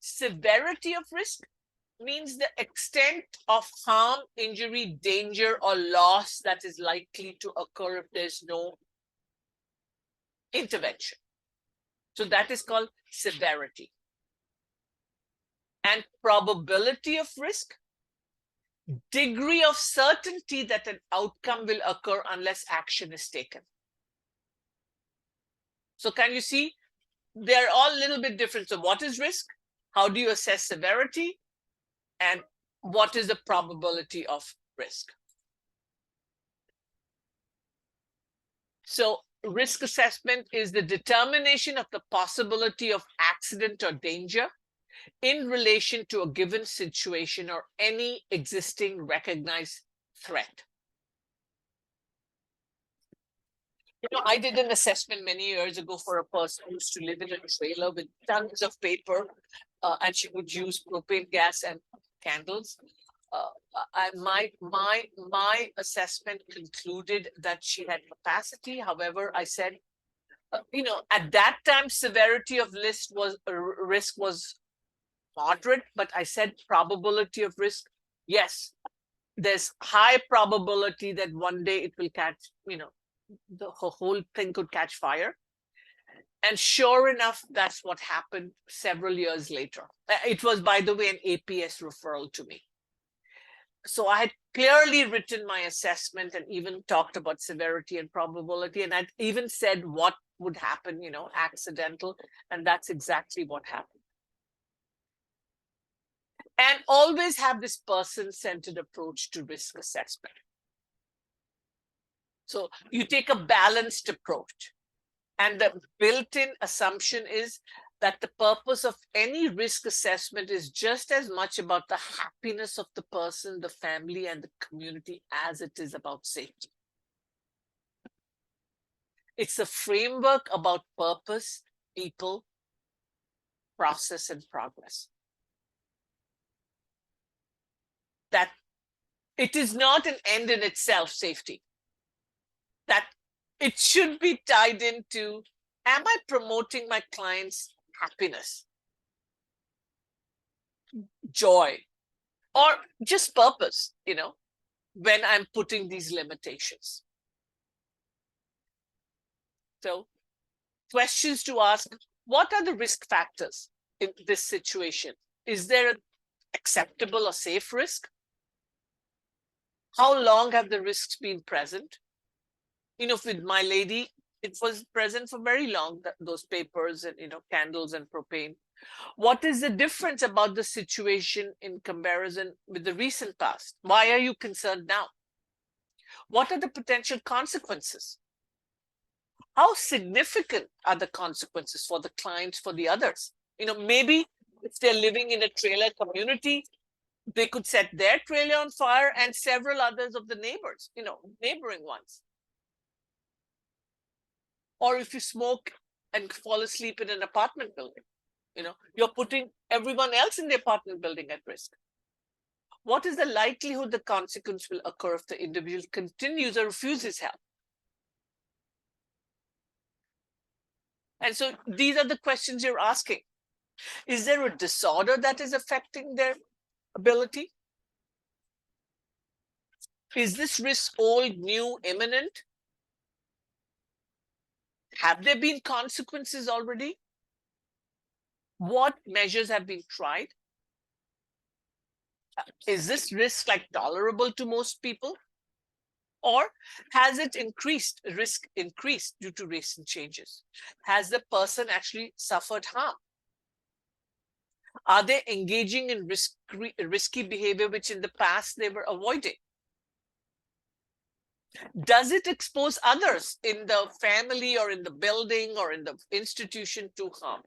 Severity of risk means the extent of harm, injury, danger, or loss that is likely to occur if there's no intervention. So that is called severity. And probability of risk, degree of certainty that an outcome will occur unless action is taken. So can you see? They're all a little bit different. So what is risk? How do you assess severity? And what is the probability of risk? So risk assessment is the determination of the possibility of accident or danger in relation to a given situation or any existing recognized threat. I did an assessment many years ago for a person who used to live in a trailer with tons of paper, and she would use propane gas and candles. My assessment concluded that she had capacity. However, I said, at that time, severity of risk was moderate, but I said probability of risk, yes, there's high probability that one day it will catch, the whole thing could catch fire. And sure enough, that's what happened several years later. It was, by the way, an APS referral to me. So I had clearly written my assessment and even talked about severity and probability. And I'd even said what would happen, accidental. And that's exactly what happened. And always have this person-centered approach to risk assessment. So you take a balanced approach. And the built-in assumption is that the purpose of any risk assessment is just as much about the happiness of the person, the family, and the community as it is about safety. It's a framework about purpose, people, process, and progress. That it is not an end in itself, safety. That it should be tied into, am I promoting my client's happiness, joy, or just purpose, when I'm putting these limitations? So questions to ask, what are the risk factors in this situation? Is there an acceptable or safe risk? How long have the risks been present? With my lady, it was present for very long, those papers and, candles and propane. What is the difference about the situation in comparison with the recent past? Why are you concerned now? What are the potential consequences? How significant are the consequences for the clients, for the others? Maybe if they're living in a trailer community, they could set their trailer on fire and several others of the neighbors, neighboring ones. Or if you smoke and fall asleep in an apartment building, you're putting everyone else in the apartment building at risk. What is the likelihood the consequence will occur if the individual continues or refuses help? And so these are the questions you're asking. Is there a disorder that is affecting their ability? Is this risk old, new, imminent? Have there been consequences already? What measures have been tried? Is this risk like tolerable to most people? Or has it increased, risk increased due to recent changes? Has the person actually suffered harm? Are they engaging in risky behavior which in the past they were avoiding? Does it expose others in the family or in the building or in the institution to harm?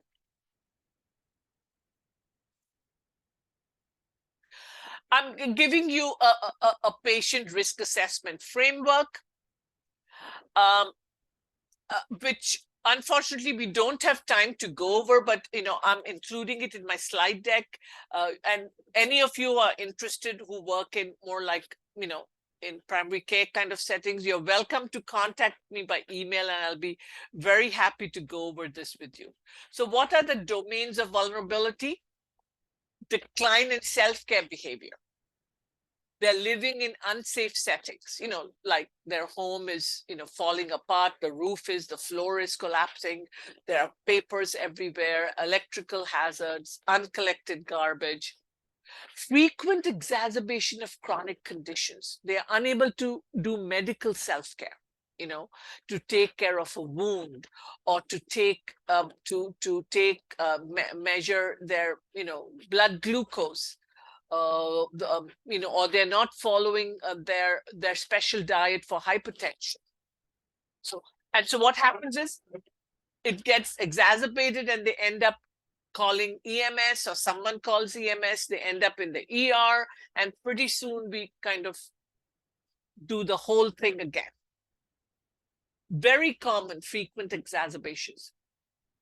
I'm giving you a patient risk assessment framework, which unfortunately we don't have time to go over, but I'm including it in my slide deck. And any of you are interested who work in more like in primary care kind of settings, you're welcome to contact me by email, and I'll be very happy to go over this with you. So what are the domains of vulnerability? Decline in self-care behavior. They're living in unsafe settings, like their home is, falling apart, the floor is collapsing, there are papers everywhere, electrical hazards, uncollected garbage, frequent exacerbation of chronic conditions. They are unable to do medical self-care, to take care of a wound or to take, measure their, blood glucose. Or they're not following their special diet for hypertension. So what happens is it gets exacerbated and they end up calling EMS, or someone calls EMS, they end up in the ER, and pretty soon we kind of do the whole thing again. Very common, frequent exacerbations.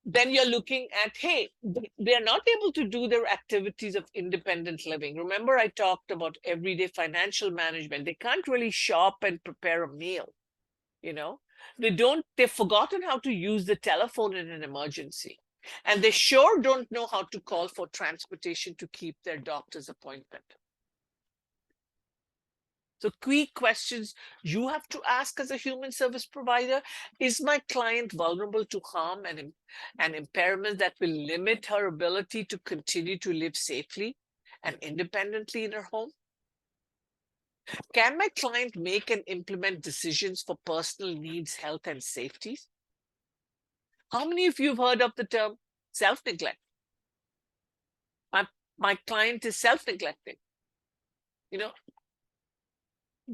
Then you're looking at, hey, they're not able to do their activities of independent living. Remember, I talked about everyday financial management. They can't really shop and prepare a meal. They've forgotten how to use the telephone in an emergency. And they sure don't know how to call for transportation to keep their doctor's appointment. So key questions you have to ask as a human service provider: is my client vulnerable to harm and impairment that will limit her ability to continue to live safely and independently in her home? Can my client make and implement decisions for personal needs, health, and safety? How many of you have heard of the term self-neglect? My client is self-neglecting.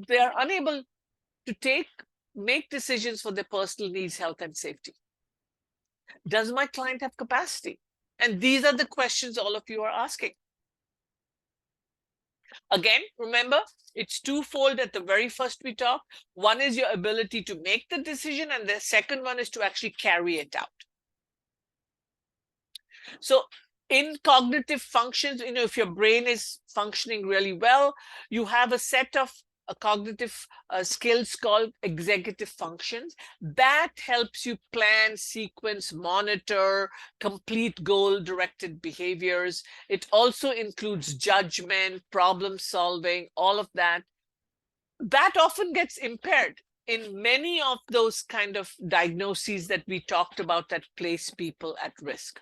They are unable to make decisions for their personal needs, health, and safety. Does my client have capacity? And these are the questions all of you are asking. Again, remember, it's twofold. At the very first we talked. One is your ability to make the decision, and the second one is to actually carry it out. So in cognitive functions, if your brain is functioning really well, you have a set of cognitive skills called executive functions that helps you plan, sequence, monitor, complete goal-directed behaviors. It also includes judgment, problem solving, all of that. That often gets impaired in many of those kind of diagnoses that we talked about that place people at risk.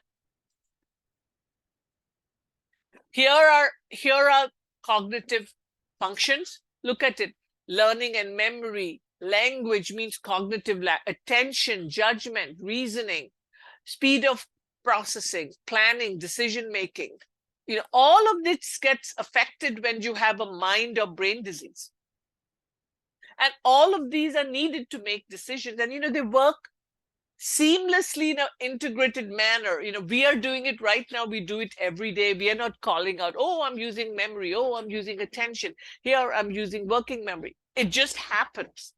Here are cognitive functions. Look at it. Learning and memory. Language means cognitive attention, judgment, reasoning, speed of processing, planning, decision making. All of this gets affected when you have a mind or brain disease. And all of these are needed to make decisions. And they work seamlessly in an integrated manner. We are doing it right now. We do it every day. We are not calling out, oh, I'm using memory. Oh, I'm using attention. Here, I'm using working memory. It just happens.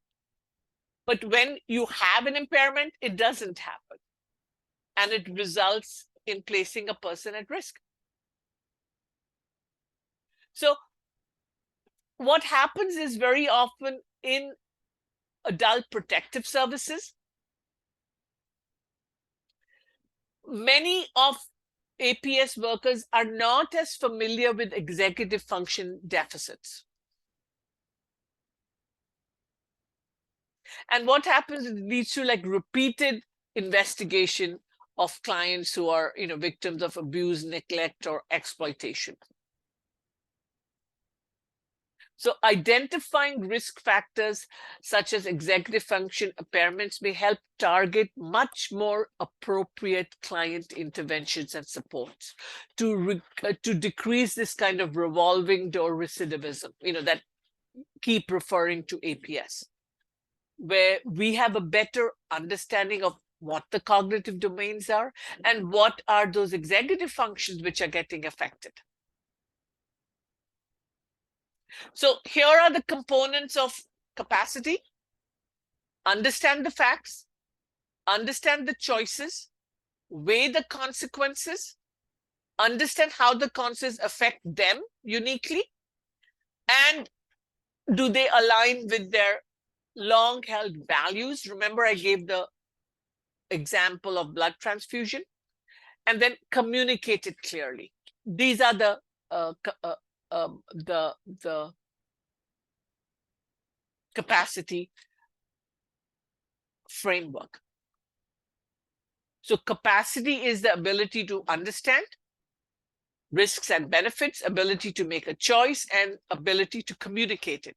But when you have an impairment, it doesn't happen. And it results in placing a person at risk. So what happens is very often in adult protective services, many of APS workers are not as familiar with executive function deficits. And what happens is it leads to like repeated investigation of clients who are, victims of abuse, neglect, or exploitation. So identifying risk factors such as executive function impairments may help target much more appropriate client interventions and supports to decrease this kind of revolving door recidivism, that keep referring to APS, where we have a better understanding of what the cognitive domains are and what are those executive functions which are getting affected. So here are the components of capacity. Understand the facts, understand the choices, weigh the consequences, understand how the consequences affect them uniquely, and do they align with their long-held values? Remember, I gave the example of blood transfusion, and then communicate it clearly. These are the capacity framework. So capacity is the ability to understand risks and benefits, ability to make a choice, and ability to communicate it.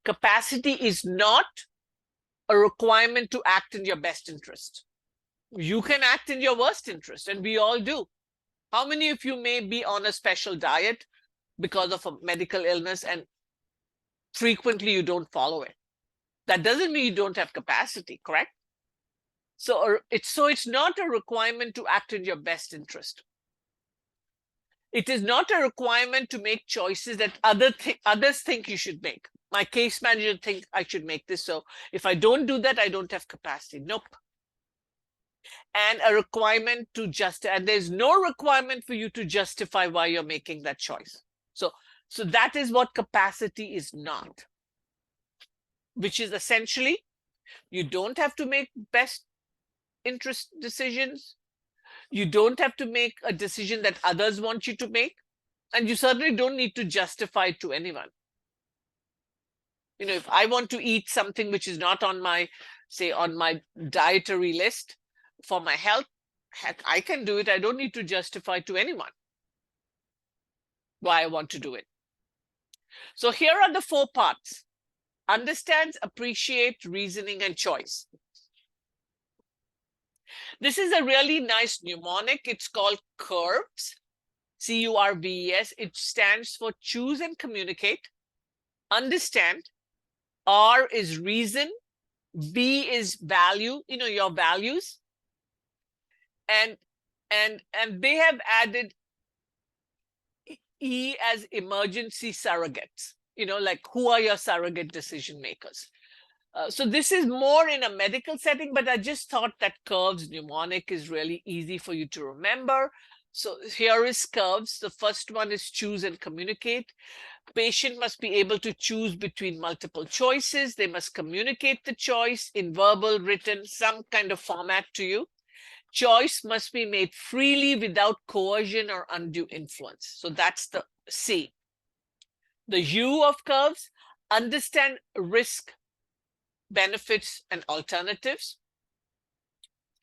Capacity is not a requirement to act in your best interest. You can act in your worst interest, and we all do. How many of you may be on a special diet because of a medical illness and frequently you don't follow it? That doesn't mean you don't have capacity, correct? So it's not a requirement to act in your best interest. It is not a requirement to make choices that others think you should make. My case manager thinks I should make this, so if I don't do that, I don't have capacity. Nope. And a requirement to and there's no requirement for you to justify why you're making that choice. So that is what capacity is not, which is essentially you don't have to make best interest decisions. You don't have to make a decision that others want you to make. And you certainly don't need to justify it to anyone. If I want to eat something which is not on my dietary list for my health, heck, I can do it. I don't need to justify to anyone why I want to do it. So here are the 4 parts: understands, appreciate, reasoning, and choice. This is a really nice mnemonic. It's called CURVES, CURVES. It stands for choose and communicate. Understand. R is reason. B is value, your values. And they have added E as emergency surrogates, like who are your surrogate decision makers? So this is more in a medical setting, but I just thought that CURVES mnemonic is really easy for you to remember. So here is CURVES. The first one is choose and communicate. Patient must be able to choose between multiple choices. They must communicate the choice in verbal, written, some kind of format to you. Choice must be made freely without coercion or undue influence. So that's the C. The U of CURVES, understand risk, benefits, and alternatives,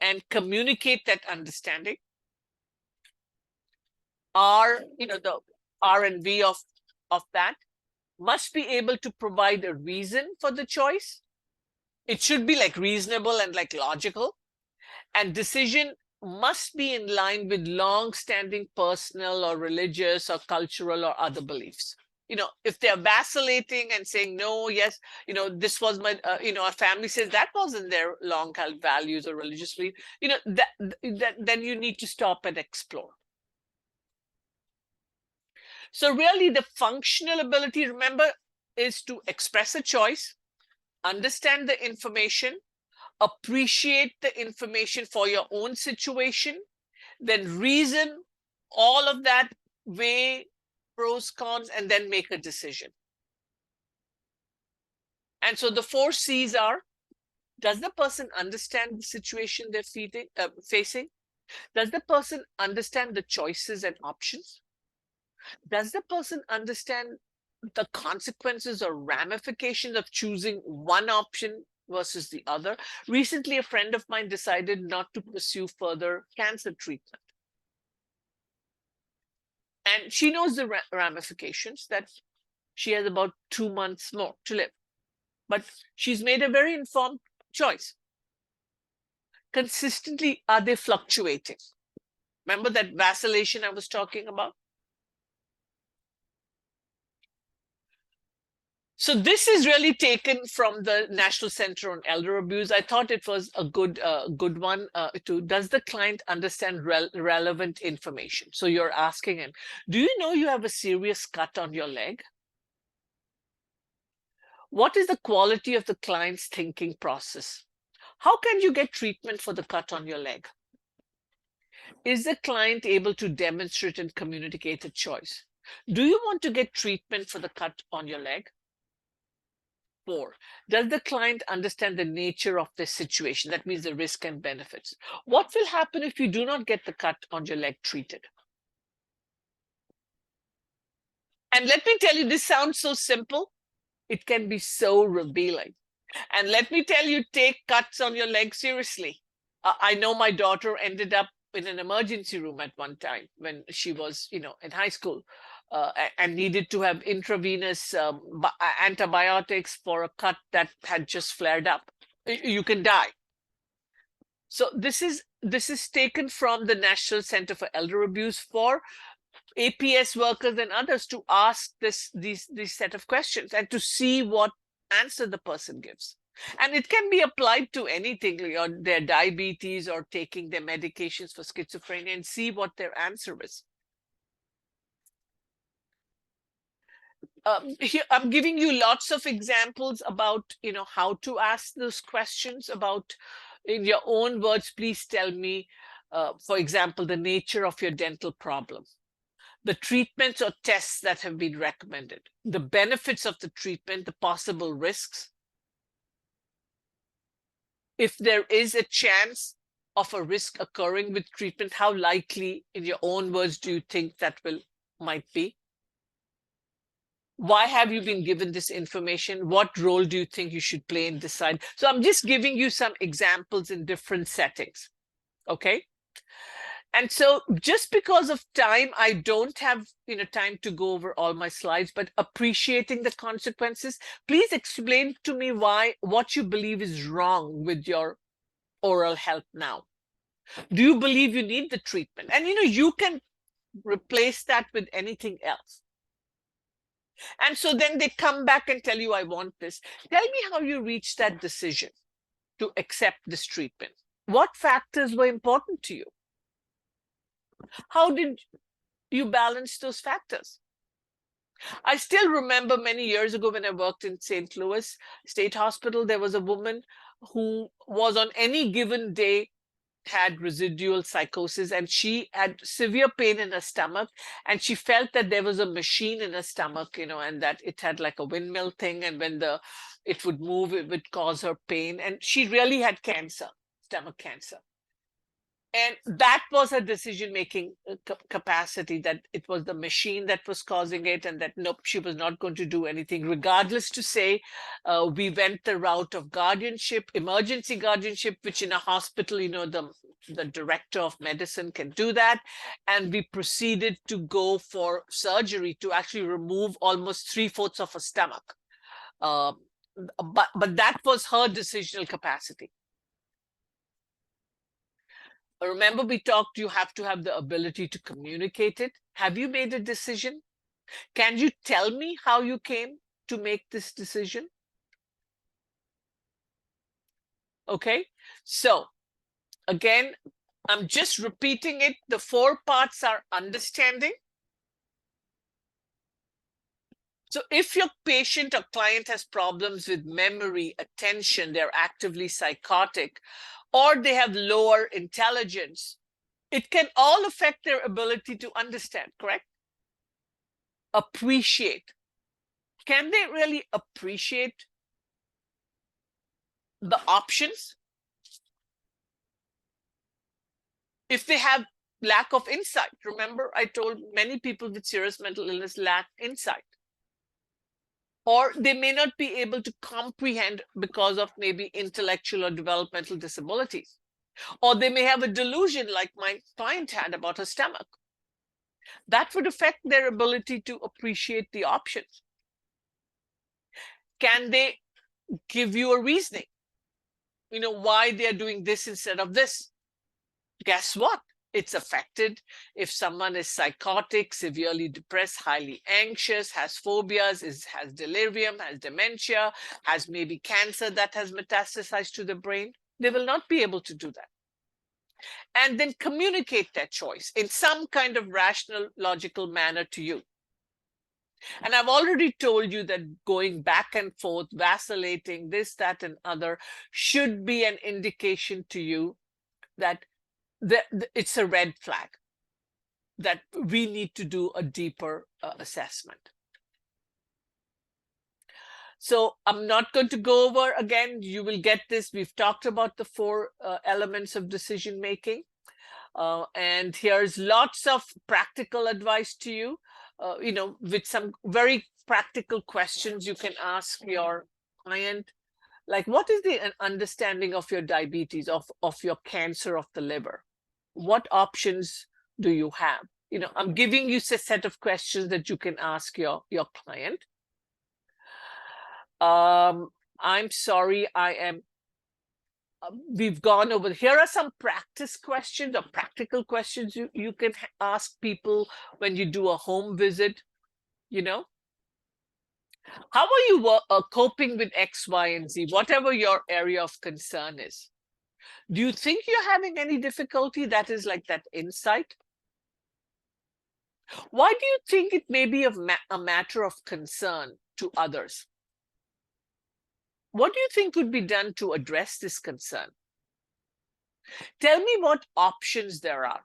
and communicate that understanding. R, the R and V of that, must be able to provide a reason for the choice. It should be like reasonable and like logical. And decision must be in line with long-standing personal or religious or cultural or other beliefs. If they're vacillating and saying no, yes, this was my, our family says that wasn't their long-held values or religious belief, then you need to stop and explore. So really the functional ability, remember, is to express a choice, understand the information, appreciate the information for your own situation, then reason all of that, weigh pros, cons, and then make a decision. And so the 4 C's are, does the person understand the situation they're facing? Does the person understand the choices and options? Does the person understand the consequences or ramifications of choosing one option versus the other? Recently, a friend of mine decided not to pursue further cancer treatment. And she knows the ramifications, that she has about 2 months more to live. But she's made a very informed choice. Consistently, are they fluctuating? Remember that vacillation I was talking about? So this is really taken from the National Center on Elder Abuse. I thought it was a good one. Does the client understand relevant information? So you're asking him, do you know you have a serious cut on your leg? What is the quality of the client's thinking process? How can you get treatment for the cut on your leg? Is the client able to demonstrate and communicate a choice? Do you want to get treatment for the cut on your leg? 4, does the client understand the nature of this situation? That means the risk and benefits. What will happen if you do not get the cut on your leg treated? And let me tell you, this sounds so simple. It can be so revealing. And let me tell you, take cuts on your leg seriously. I know my daughter ended up in an emergency room at one time when she was, in high school, and needed to have intravenous antibiotics for a cut that had just flared up. You can die. So this is taken from the National Center for Elder Abuse for APS workers and others to ask these set of questions and to see what answer the person gives. And it can be applied to anything, their diabetes or taking their medications for schizophrenia, and see what their answer is. Here, I'm giving you lots of examples about, how to ask those questions about, in your own words, please tell me, for example, the nature of your dental problem, the treatments or tests that have been recommended, the benefits of the treatment, the possible risks. If there is a chance of a risk occurring with treatment, how likely, in your own words, do you think that might be? Why have you been given this information? What role do you think you should play and decide? So I'm just giving you some examples in different settings, okay? And so just because of time, I don't have time to go over all my slides, but appreciating the consequences, please explain to me what you believe is wrong with your oral health now. Do you believe you need the treatment? And you can replace that with anything else. And so then they come back and tell you, I want this. Tell me how you reached that decision to accept this treatment. What factors were important to you? How did you balance those factors? I still remember many years ago when I worked in St. Louis State Hospital, there was a woman who was on any given day had residual psychosis, and she had severe pain in her stomach, and she felt that there was a machine in her stomach, and that it had like a windmill thing, and when it would move, it would cause her pain, and she really had cancer, stomach cancer. And that was her decision-making capacity, that it was the machine that was causing it, and that nope, she was not going to do anything, regardless to say, we went the route of guardianship, emergency guardianship, which in a hospital, the director of medicine can do that. And we proceeded to go for surgery to actually remove almost 3/4 of her stomach. But that was her decisional capacity. Remember, we talked, you have to have the ability to communicate it. Have you made a decision? Can you tell me how you came to make this decision? Okay, so again, I'm just repeating it. The 4 parts are understanding. So if your patient or client has problems with memory, attention, they're actively psychotic, or they have lower intelligence, it can all affect their ability to understand, correct? Appreciate. Can they really appreciate the options? If they have lack of insight, remember I told many people with serious mental illness lack insight. Or they may not be able to comprehend because of maybe intellectual or developmental disabilities. Or they may have a delusion like my client had about her stomach. That would affect their ability to appreciate the options. Can they give you a reasoning? Why they are doing this instead of this? Guess what? It's affected if someone is psychotic, severely depressed, highly anxious, has phobias, has delirium, has dementia, has maybe cancer that has metastasized to the brain. They will not be able to do that. And then communicate their choice in some kind of rational, logical manner to you. And I've already told you that going back and forth, vacillating, this, that, and other, should be an indication to you that it's a red flag, that we need to do a deeper assessment. So I'm not going to go over again. You will get this. We've talked about the 4 elements of decision making. And here's lots of practical advice to you, with some very practical questions you can ask your client. Like, what is the understanding of your diabetes, of your cancer of the liver? What options do you have? I'm giving you a set of questions that you can ask your client. I'm sorry, we've gone over. Here are some practice questions or practical questions you can ask people when you do a home visit. How are you coping with X, Y, and Z, whatever your area of concern is? Do you think you're having any difficulty that is like that insight? Why do you think it may be a matter of concern to others? What do you think could be done to address this concern? Tell me what options there are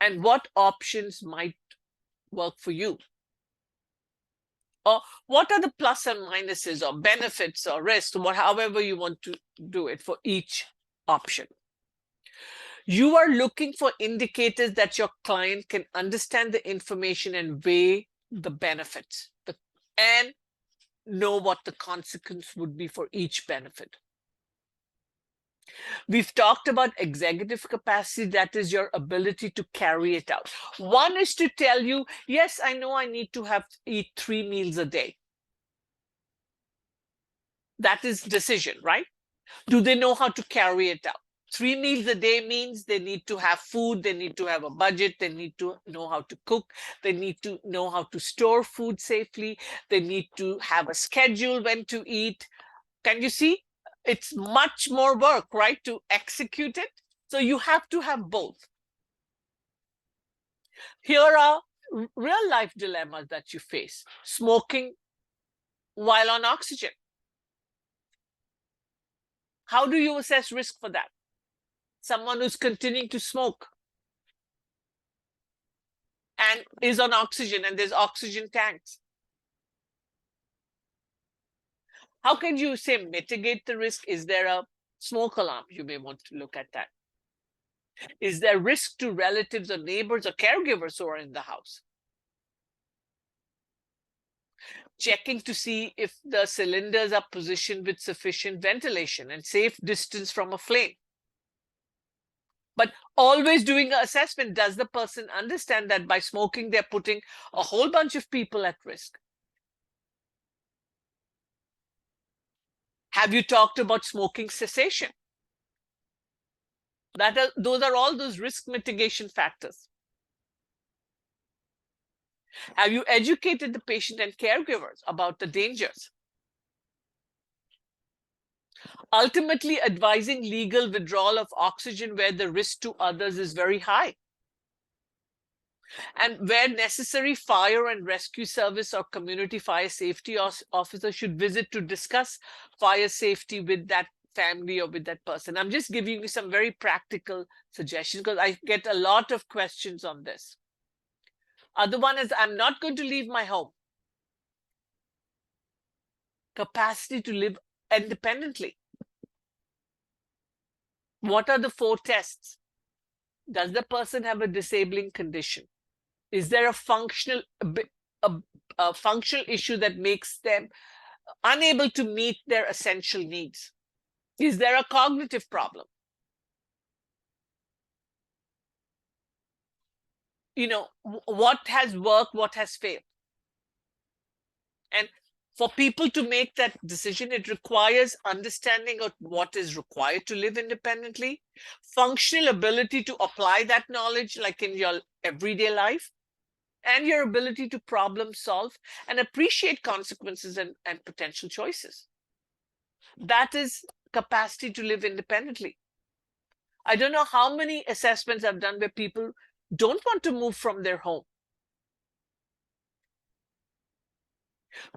and what options might work for you. Or what are the plus and minuses or benefits or risks, however you want to do it for each option. You are looking for indicators that your client can understand the information and weigh the benefits and know what the consequence would be for each benefit. We've talked about executive capacity, that is your ability to carry it out. One is to tell you, yes, I know I need to eat 3 meals a day. That is decision, right? Do they know how to carry it out? 3 meals a day means they need to have food, they need to have a budget, they need to know how to cook, they need to know how to store food safely, they need to have a schedule when to eat. Can you see? It's much more work, right, to execute it. So you have to have both. Here are real life dilemmas that you face. Smoking while on oxygen. How do you assess risk for that? Someone who's continuing to smoke and is on oxygen and there's oxygen tanks. How can you say mitigate the risk? Is there a smoke alarm? You may want to look at that. Is there risk to relatives or neighbors or caregivers who are in the house? Checking to see if the cylinders are positioned with sufficient ventilation and safe distance from a flame. But always doing an assessment, does the person understand that by smoking, they're putting a whole bunch of people at risk? Have you talked about smoking cessation? Those are all those risk mitigation factors. Have you educated the patient and caregivers about the dangers? Ultimately, advising legal withdrawal of oxygen where the risk to others is very high. And where necessary, fire and rescue service or community fire safety officer should visit to discuss fire safety with that family or with that person. I'm just giving you some very practical suggestions because I get a lot of questions on this. Other one is, I'm not going to leave my home. Capacity to live independently. What are the 4 tests? Does the person have a disabling condition? Is there a functional issue that makes them unable to meet their essential needs? Is there a cognitive problem? You know, what has worked, what has failed? And for people to make that decision, it requires understanding of what is required to live independently, functional ability to apply that knowledge, like in your everyday life, and your ability to problem solve and appreciate consequences and potential choices. That is capacity to live independently. I don't know how many assessments I've done where people don't want to move from their home.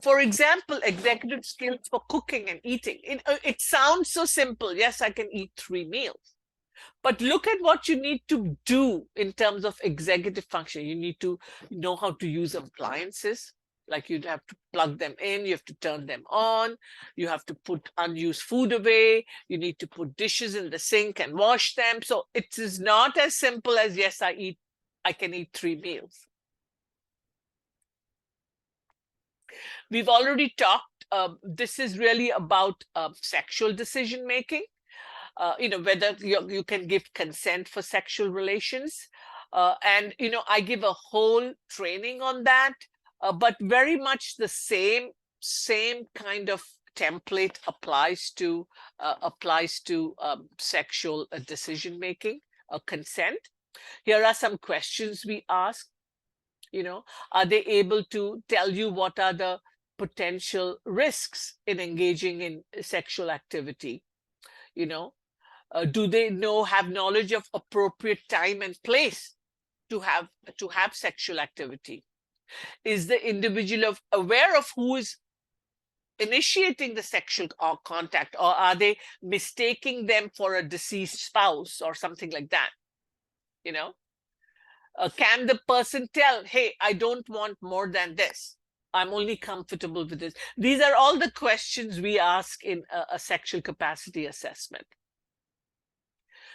For example, executive skills for cooking and eating. It sounds so simple. Yes, I can eat 3 meals. But look at what you need to do in terms of executive function. You need to know how to use appliances. Like you'd have to plug them in, you have to turn them on, you have to put unused food away, you need to put dishes in the sink and wash them. So it is not as simple as, yes, I can eat 3 meals. We've already talked, this is really about sexual decision making. Whether you can give consent for sexual relations. And, I give a whole training on that, but very much the same kind of template applies to sexual decision making, consent. Here are some questions we ask. Are they able to tell you what are the potential risks in engaging in sexual activity? Do they have knowledge of appropriate time and place to have sexual activity? Is the individual aware of who is initiating the sexual contact, or are they mistaking them for a deceased spouse or something like that? Can the person tell, hey, I don't want more than this, I'm only comfortable with this? These are all the questions we ask in a sexual capacity assessment.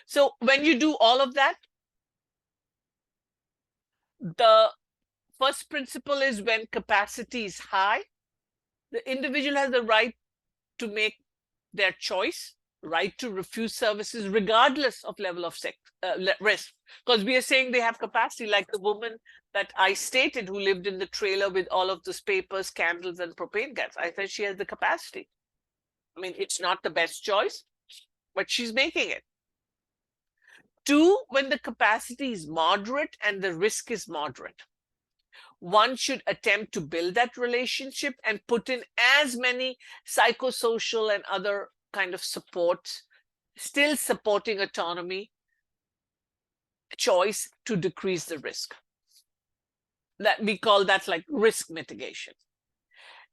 So when you do all of that, the first principle is when capacity is high, the individual has the right to make their choice, right to refuse services regardless of level of risk. Because we are saying they have capacity, like the woman that I stated who lived in the trailer with all of those papers, candles, and propane gas. I said she has the capacity. I mean, it's not the best choice, but she's making it. 2, when the capacity is moderate and the risk is moderate. One should attempt to build that relationship and put in as many psychosocial and other kind of supports, still supporting autonomy, choice to decrease the risk. That we call that like risk mitigation.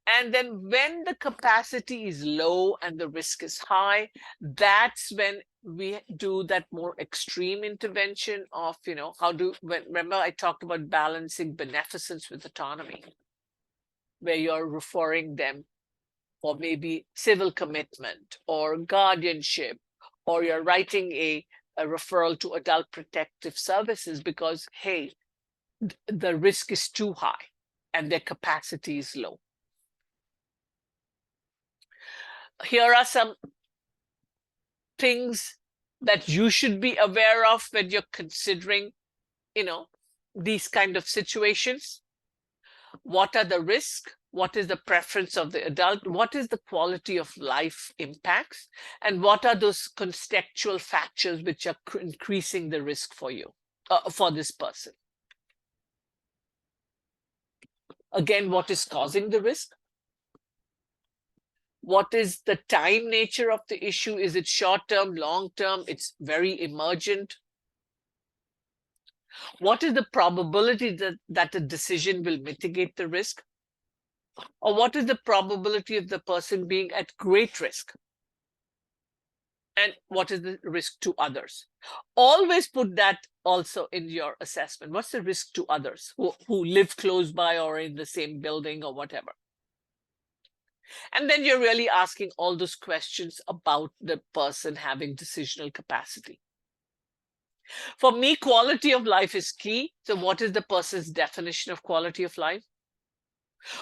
And then when the capacity is low and the risk is high, that's when we do that more extreme intervention of, remember I talked about balancing beneficence with autonomy, where you're referring them for maybe civil commitment or guardianship, or you're writing a referral to adult protective services because, hey, the risk is too high and their capacity is low. Here are some things that you should be aware of when you're considering, these kind of situations. What are the risks? What is the preference of the adult? What is the quality of life impacts? And what are those contextual factors which are increasing the risk for you, for this person? Again, what is causing the risk? What is the time nature of the issue? Is it short-term, long-term? It's very emergent. What is the probability that a decision will mitigate the risk? Or what is the probability of the person being at great risk? And what is the risk to others? Always put that also in your assessment. What's the risk to others who live close by or in the same building or whatever? And then you're really asking all those questions about the person having decisional capacity. For me, quality of life is key. So what is the person's definition of quality of life?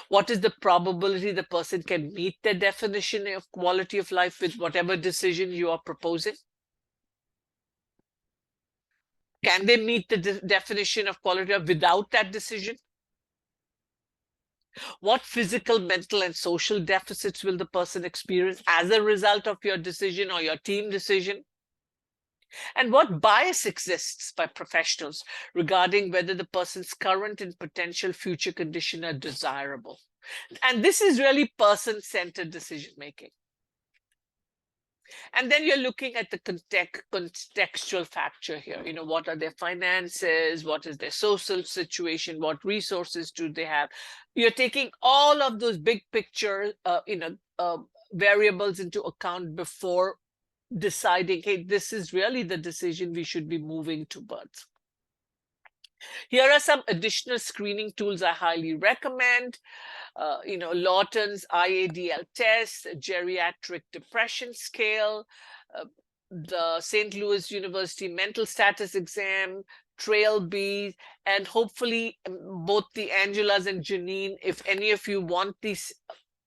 What is the probability the person can meet their definition of quality of life with whatever decision you are proposing? Can they meet the definition of quality of without that decision? What physical, mental, and social deficits will the person experience as a result of your decision or your team decision? And what bias exists by professionals regarding whether the person's current and potential future condition are desirable? And this is really person-centered decision making. And then you're looking at the contextual factor here. You know, what are their finances? What is their social situation? What resources do they have? You're taking all of those big picture, variables into account before deciding, hey, this is really the decision we should be moving towards. Here are some additional screening tools I highly recommend. Lawton's IADL test, Geriatric Depression Scale, the St. Louis University Mental Status Exam, Trail B, and hopefully both the Angelas and Janine, if any of you want these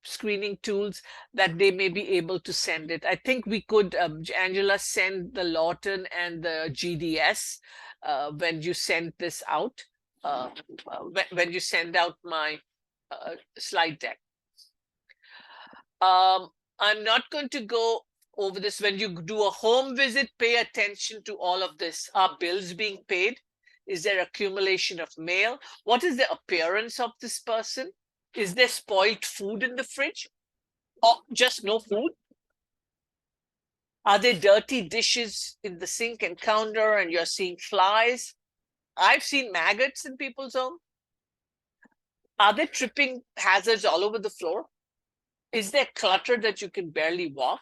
screening tools, that they may be able to send it. I think we could, Angela, send the Lawton and the GDS when you send this out, when you send out my slide deck. I'm not going to go over this. When you do a home visit, pay attention to all of this. Are bills being paid? Is there accumulation of mail? What is the appearance of this person? Is there spoiled food in the fridge? Or just no food? Are there dirty dishes in the sink and counter and you're seeing flies? I've seen maggots in people's home. Are there tripping hazards all over the floor? Is there clutter that you can barely walk?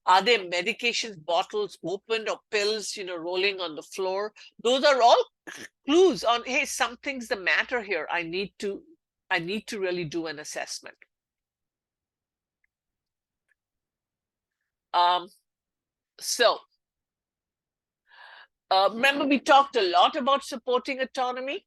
Are there medication bottles opened or pills, rolling on the floor? Those are all clues on, hey, something's the matter here. I need to really do an assessment. Remember, we talked a lot about supporting autonomy.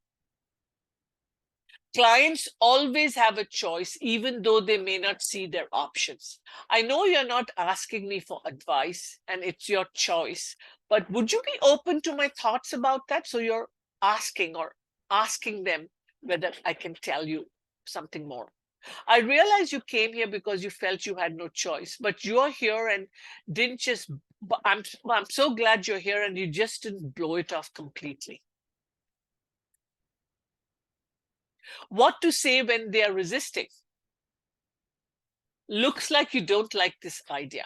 Clients always have a choice, even though they may not see their options. I know you're not asking me for advice and it's your choice, but would you be open to my thoughts about that? So you're asking them whether I can tell you something more. I realize you came here because you felt you had no choice, but you're here and didn't just, I'm so glad you're here and you just didn't blow it off completely. What to say when they are resisting? Looks like you don't like this idea.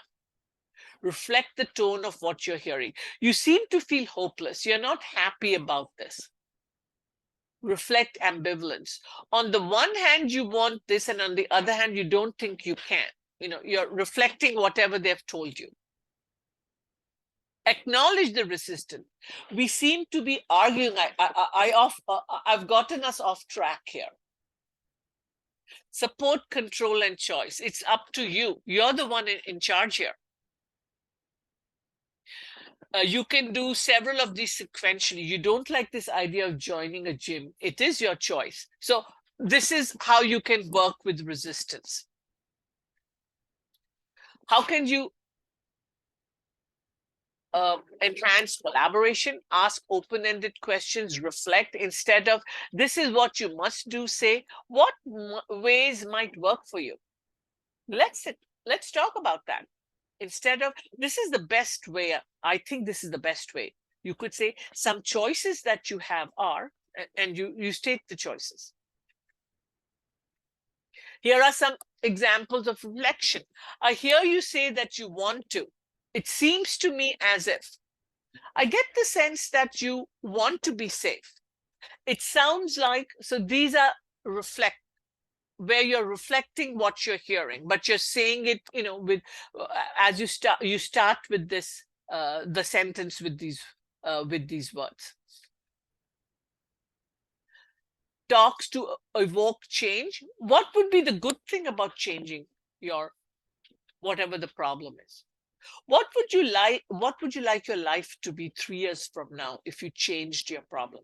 Reflect the tone of what you're hearing. You seem to feel hopeless. You're not happy about this. Reflect ambivalence. On the one hand, you want this, and on the other hand, you don't think you can. You're reflecting whatever they've told you. Acknowledge the resistance. We seem to be arguing. I've gotten us off track here. Support, control, and choice. It's up to you. You're the one in charge here. You can do several of these sequentially. You don't like this idea of joining a gym. It is your choice. So this is how you can work with resistance. How can you enhance collaboration? Ask open-ended questions, reflect. Instead of, this is what you must do, say, what ways might work for you? Let's talk about that. Instead of, this is the best way, I think this is the best way. You could say, some choices that you have are, and you state the choices. Here are some examples of reflection. I hear you say that you want to. It seems to me as if. I get the sense that you want to be safe. It sounds like, so these are where you're reflecting what you're hearing, but you're saying it, with as you start with this, the sentence with these words. Talks to evoke change. What would be the good thing about changing your whatever the problem is? What would you like your life to be 3 years from now if you changed your problem?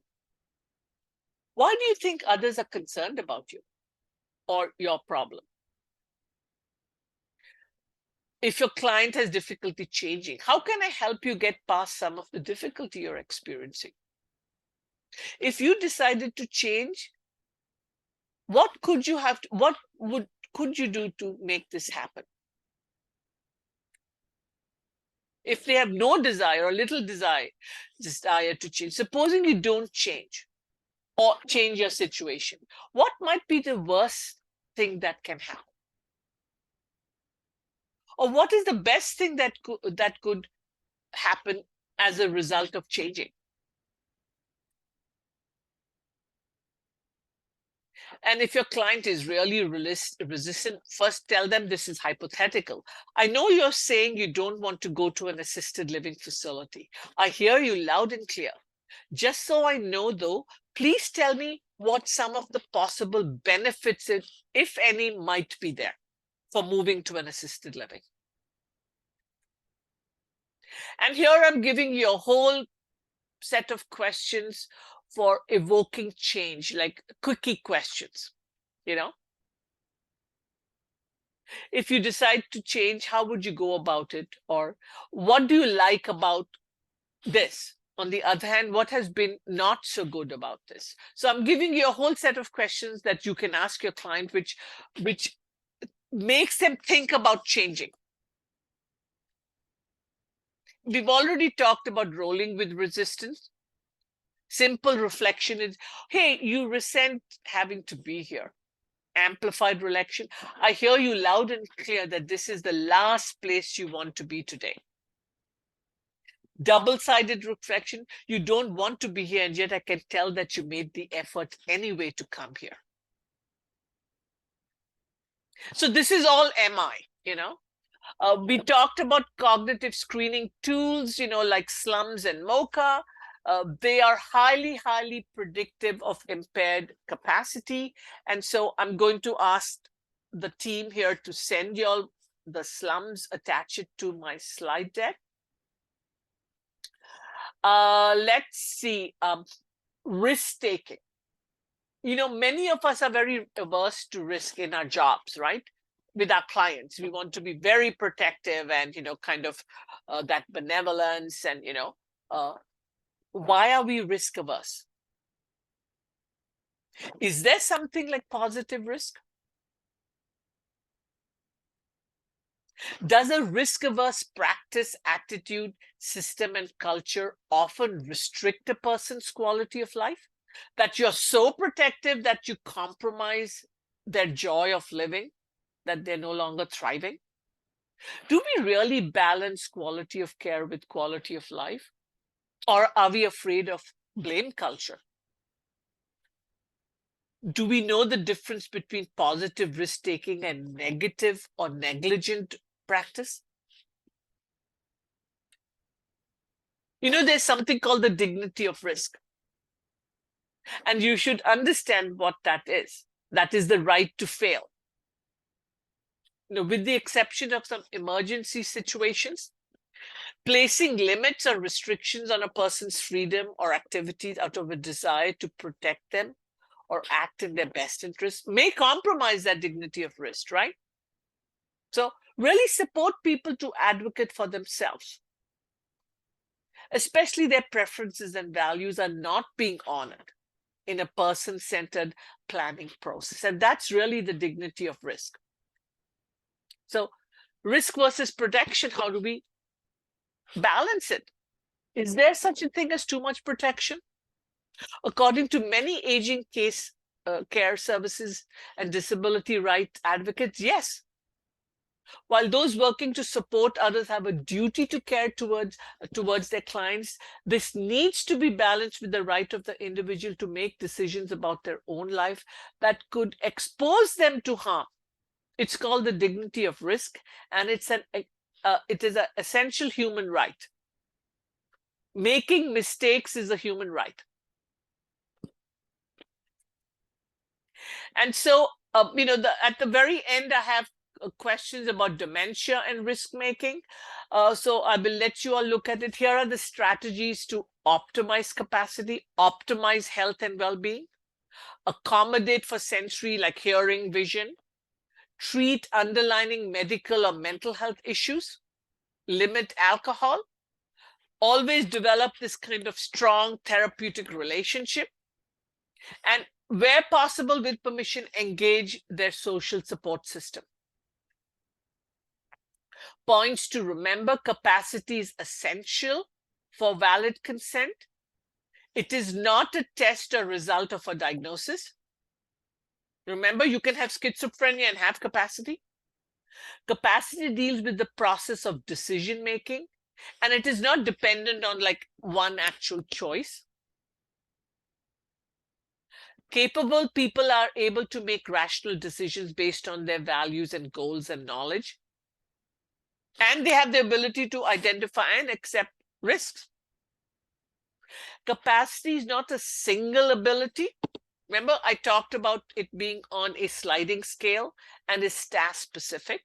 Why do you think others are concerned about you or your problem? If your client has difficulty changing, how can I help you get past some of the difficulty you're experiencing? If you decided to change, what could you do to make this happen? If they have no desire or little desire to change, supposing you don't change or change your situation, what might be the worst thing that can happen? Or what is the best thing that could happen as a result of changing? And if your client is really resistant, first tell them this is hypothetical. I know you're saying you don't want to go to an assisted living facility. I hear you loud and clear. Just so I know, though, please tell me what some of the possible benefits, if any, might be there for moving to an assisted living. And here I'm giving you a whole set of questions for evoking change, like quickie questions, you know? If you decide to change, how would you go about it? Or what do you like about this? On the other hand, what has been not so good about this? So I'm giving you a whole set of questions that you can ask your client, which makes them think about changing. We've already talked about rolling with resistance. Simple reflection is, hey, you resent having to be here. Amplified reflection, I hear you loud and clear that this is the last place you want to be today. Double-sided reflection, you don't want to be here, and yet I can tell that you made the effort anyway to come here. So this is all MI, you know. We talked about cognitive screening tools, you know, like slums and mocha. They are highly, highly predictive of impaired capacity. And so I'm going to ask the team here to send you all the slums, attach it to my slide deck. Let's see, risk-taking. You know, many of us are very averse to risk in our jobs, right? With our clients, we want to be very protective and, you know, kind of that benevolence and, you know, why are we risk averse? Is there something like positive risk? Does a risk averse practice, attitude, system, and culture often restrict a person's quality of life? That you're so protective that you compromise their joy of living, that they're no longer thriving? Do we really balance quality of care with quality of life? Or are we afraid of blame culture? Do we know the difference between positive risk-taking and negative or negligent practice? You know, there's something called the dignity of risk. And you should understand what that is. That is the right to fail. You know, with the exception of some emergency situations, placing limits or restrictions on a person's freedom or activities out of a desire to protect them or act in their best interest may compromise that dignity of risk, right? So really support people to advocate for themselves, especially their preferences and values are not being honored in a person-centered planning process. And that's really the dignity of risk. So risk versus protection, how do we balance it? Is there such a thing as too much protection? According to many aging care services and disability rights advocates, yes. While those working to support others have a duty to care towards their clients, this needs to be balanced with the right of the individual to make decisions about their own life that could expose them to harm. It's called the dignity of risk, and it is an essential human right. Making mistakes is a human right. And so, you know, at the very end, I have questions about dementia and risk making. So I will let you all look at it. Here are the strategies to optimize capacity, optimize health and well-being, accommodate for sensory like hearing, vision, treat underlying medical or mental health issues, limit alcohol, always develop this kind of strong therapeutic relationship, and where possible, with permission, engage their social support system. Points to remember: capacity is essential for valid consent. It is not a test or result of a diagnosis. Remember, you can have schizophrenia and have capacity. Capacity deals with the process of decision making, and it is not dependent on like one actual choice. Capable people are able to make rational decisions based on their values and goals and knowledge. And they have the ability to identify and accept risks. Capacity is not a single ability. Remember, I talked about it being on a sliding scale and is task specific.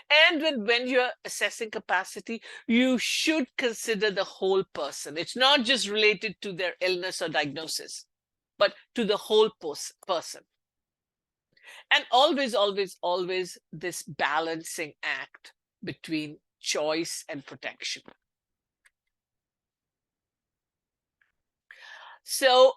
And when you're assessing capacity, you should consider the whole person. It's not just related to their illness or diagnosis, but to the whole person. And always, always, always this balancing act between choice and protection. So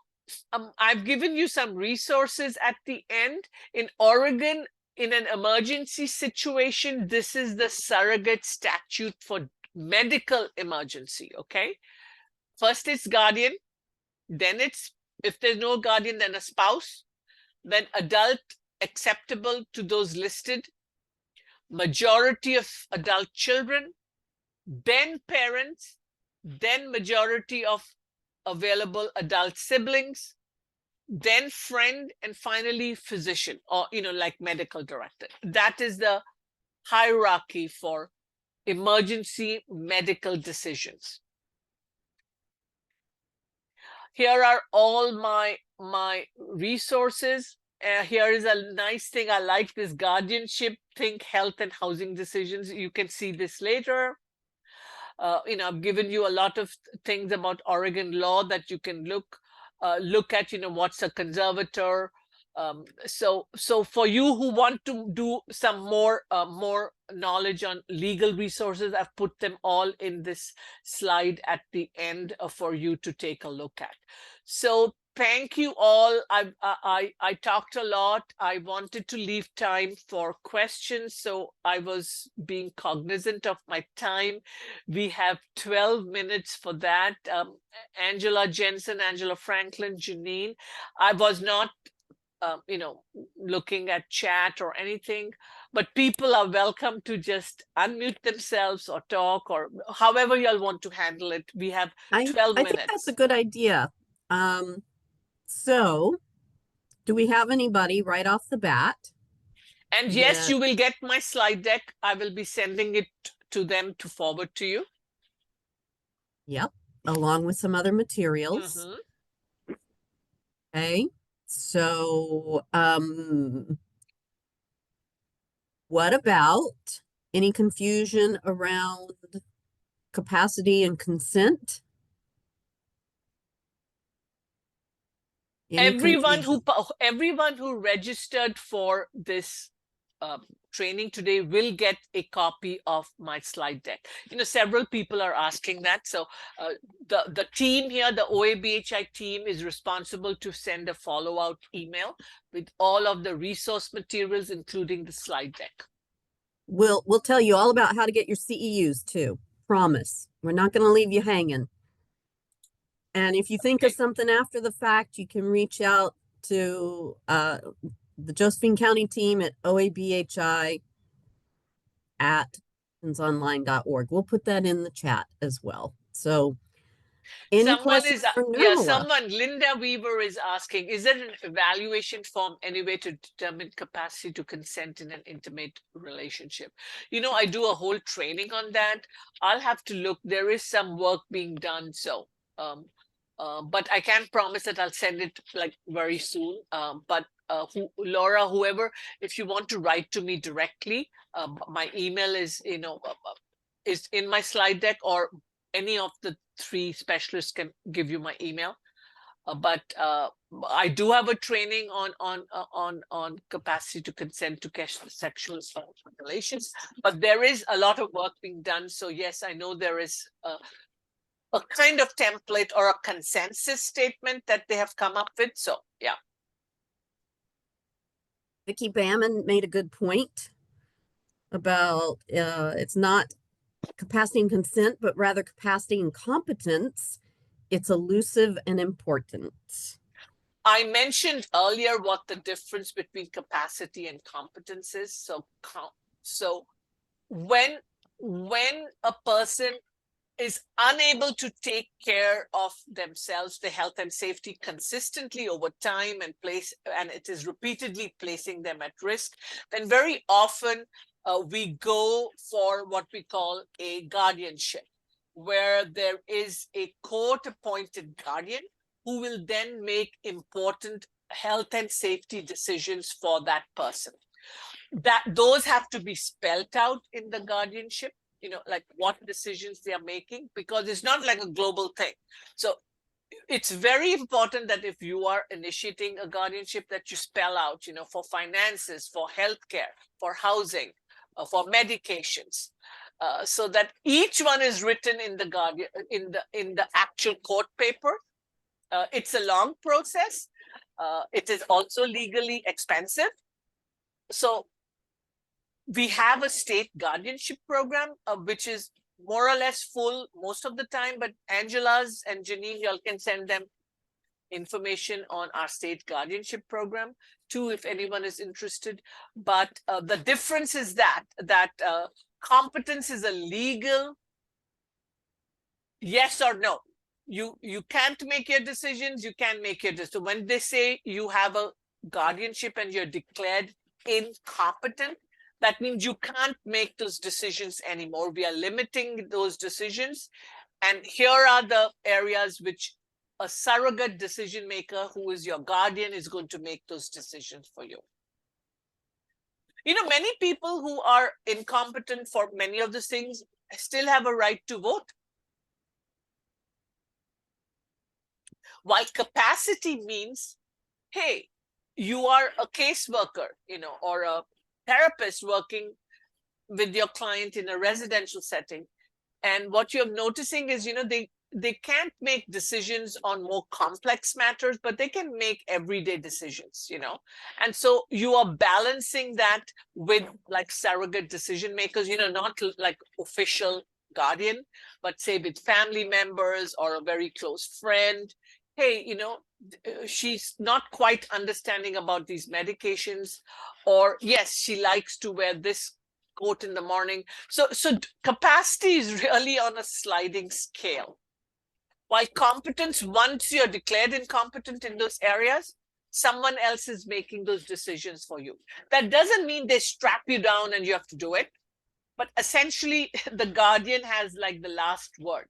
I've given you some resources at the end. In Oregon, in an emergency situation, this is the surrogate statute for medical emergency, okay? First it's guardian, then it's, if there's no guardian, then a spouse, then adult acceptable to those listed, majority of adult children, then parents, then majority of available adult siblings, then friend, and finally physician, or like medical director. That is the hierarchy for emergency medical decisions. Here are all my resources. Here is a nice thing. I like this guardianship, think health and housing decisions. You can see this later. I've given you a lot of things about Oregon law that you can look at, what's a conservator. So for you who want to do some more knowledge on legal resources, I've put them all in this slide at the end for you to take a look at. So thank you all. I talked a lot. I wanted to leave time for questions, so I was being cognizant of my time. We have 12 minutes for that. Angela Jensen, Angela Franklin, Janine. I was not looking at chat or anything, but people are welcome to just unmute themselves or talk, or however y'all want to handle it. We have 12 minutes.
I think that's a good idea. So do we have anybody right off the bat?
And yes, you will get my slide deck. I will be sending it to them to forward to you.
Yep, along with some other materials.
Mm-hmm.
Okay, so what about any confusion around capacity and consent?
Everyone who registered for this training today will get a copy of my slide deck. Several people are asking that. So the team here, the OABHI team, is responsible to send a follow-up email with all of the resource materials, including the slide deck.
We'll tell you all about how to get your CEUs too. Promise. We're not going to leave you hanging. And if you think of something after the fact, you can reach out to the Josephine County team at oabhi@online.org. We'll put that in the chat as well. So any questions for Nirmala?
Linda Weaver is asking, is there an evaluation form anyway to determine capacity to consent in an intimate relationship? I do a whole training on that. I'll have to look. There is some work being done. So but I can't promise that I'll send it like very soon. But Laura, whoever, if you want to write to me directly, my email is, is in my slide deck, or any of the 3 specialists can give you my email. But I do have a training on capacity to consent to sexual relations, but there is a lot of work being done. So yes, I know there is a kind of template or a consensus statement that they have come up with. So yeah.
Vicky Bammon made a good point about it's not capacity and consent, but rather capacity and competence. It's elusive and important.
I mentioned earlier what the difference between capacity and competence is. So when a person is unable to take care of themselves, their health and safety consistently over time, and it is repeatedly placing them at risk, then very often we go for what we call a guardianship, where there is a court-appointed guardian who will then make important health and safety decisions for that person. Those have to be spelled out in the guardianship, like what decisions they are making, because it's not like a global thing. So it's very important that if you are initiating a guardianship, that you spell out, for finances, for healthcare, for housing, for medications, so that each one is written in the guardian in the actual court paper. It's a long process. It is also legally expensive. So we have a state guardianship program, which is more or less full most of the time, but Angela's and Janine, y'all can send them information on our state guardianship program too, if anyone is interested. But the difference is that competence is a legal yes or no. You can't make your decisions, you can make your decisions. So when they say you have a guardianship and you're declared incompetent, that means you can't make those decisions anymore. We are limiting those decisions. And here are the areas which a surrogate decision maker who is your guardian is going to make those decisions for you. Many people who are incompetent for many of these things still have a right to vote. While capacity means, hey, you are a caseworker, or a therapist working with your client in a residential setting. And what you're noticing is, they can't make decisions on more complex matters, but they can make everyday decisions, And so you are balancing that with like surrogate decision makers, not like official guardian, but say with family members or a very close friend. Hey, she's not quite understanding about these medications, or yes, she likes to wear this coat in the morning. So capacity is really on a sliding scale. While competence, once you're declared incompetent in those areas, someone else is making those decisions for you. That doesn't mean they strap you down and you have to do it, but essentially the guardian has like the last word.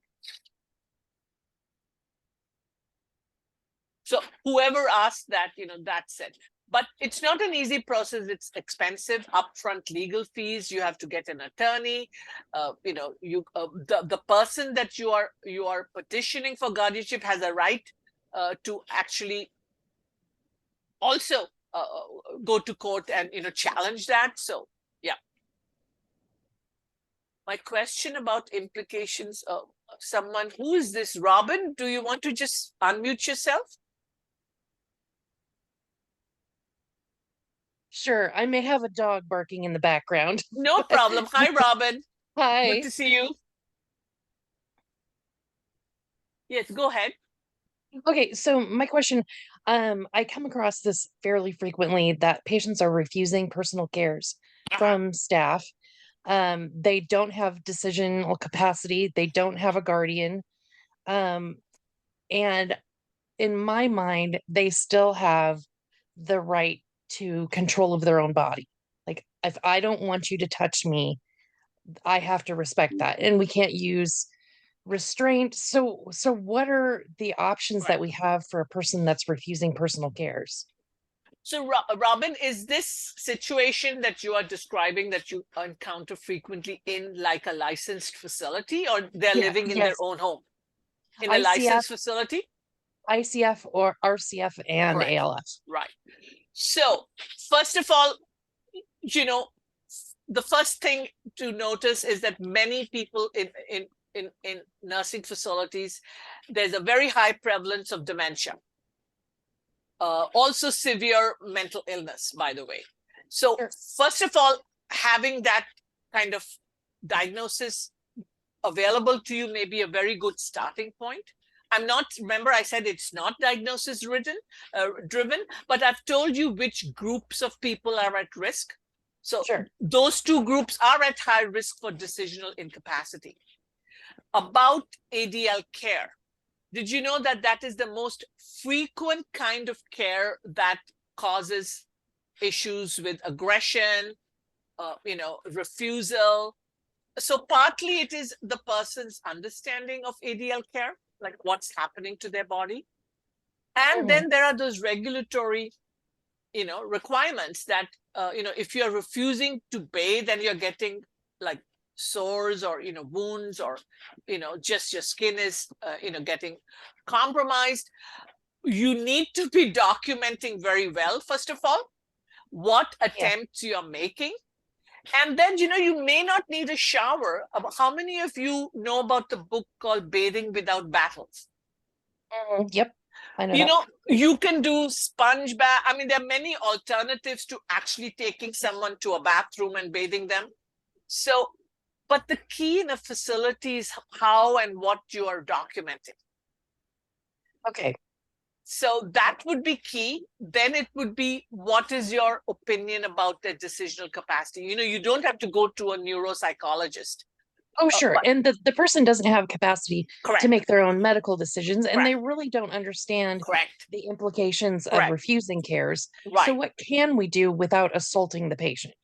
So whoever asked that, that's it. But it's not an easy process. It's expensive, upfront legal fees. You have to get an attorney. The person that you are petitioning for guardianship has a right to actually also go to court and challenge that. So yeah. My question about implications of someone, who is this? Robin, do you want to just unmute yourself?
Sure, I may have a dog barking in the background.
No problem. Hi, Robin.
Hi.
Good to see you. Yes, go ahead.
Okay, so my question, I come across this fairly frequently that patients are refusing personal cares from staff. They don't have decisional capacity. They don't have a guardian. And in my mind, they still have the right to control of their own body. Like, if I don't want you to touch me, I have to respect that. And we can't use restraint. So what are the options that we have for a person that's refusing personal cares?
So, Robin, is this situation that you are describing that you encounter frequently in like a licensed facility, or they're
Yeah,
living in their
yes.
own home? In a
ICF,
licensed facility?
ICF or RCF and
Correct.
ALF.
Right. So, first of all, you know, the first thing to notice is that many people in nursing facilities, there's a very high prevalence of dementia. Also severe mental illness, by the way. So
Sure.
first of all, having that kind of diagnosis available to you may be a very good starting point. I'm not, remember I said it's not diagnosis driven, but I've told you which groups of people are at risk. So
Sure.
those two groups are at high risk for decisional incapacity. About ADL care, did you know that that is the most frequent kind of care that causes issues with aggression, refusal? So partly it is the person's understanding of ADL care, like what's happening to their body. And then there are those regulatory, requirements that, if you're refusing to bathe and you're getting like sores or, wounds, or, just your skin is, getting compromised, you need to be documenting very well, first of all, what attempts you're making. And then, you may not need a shower. How many of you know about the book called Bathing Without Battles?
Yep. I know
You can do sponge bath. I mean, there are many alternatives to actually taking someone to a bathroom and bathing them. So, but the key in a facility is how and what you are documenting.
Okay.
So that would be key. Then it would be, what is your opinion about their decisional capacity? You don't have to go to a neuropsychologist.
Oh, sure. And the person doesn't have capacity
Correct.
to make their own medical decisions, and they
Correct.
really don't understand
Correct.
the implications
Correct.
of refusing cares.
Right.
So what can we do without assaulting the patient?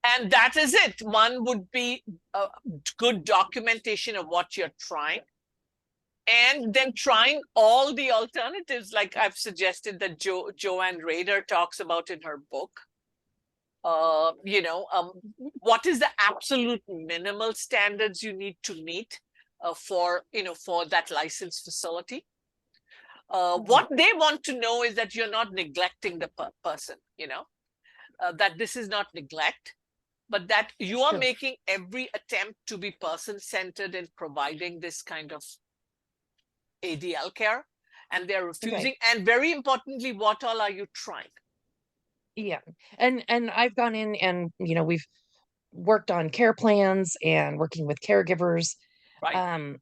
And that is it. One would be a good documentation of what you're trying. And then trying all the alternatives, like I've suggested that Joanne Rader talks about in her book. What is the absolute minimal standards you need to meet for that licensed facility? What they want to know is that you're not neglecting the person, that this is not neglect, but that you are making every attempt to be person-centered in providing this kind of ADL care, and they're refusing. And very importantly, what all are you trying?
Yeah. And I've gone in and, we've worked on care plans and working with caregivers.
Right.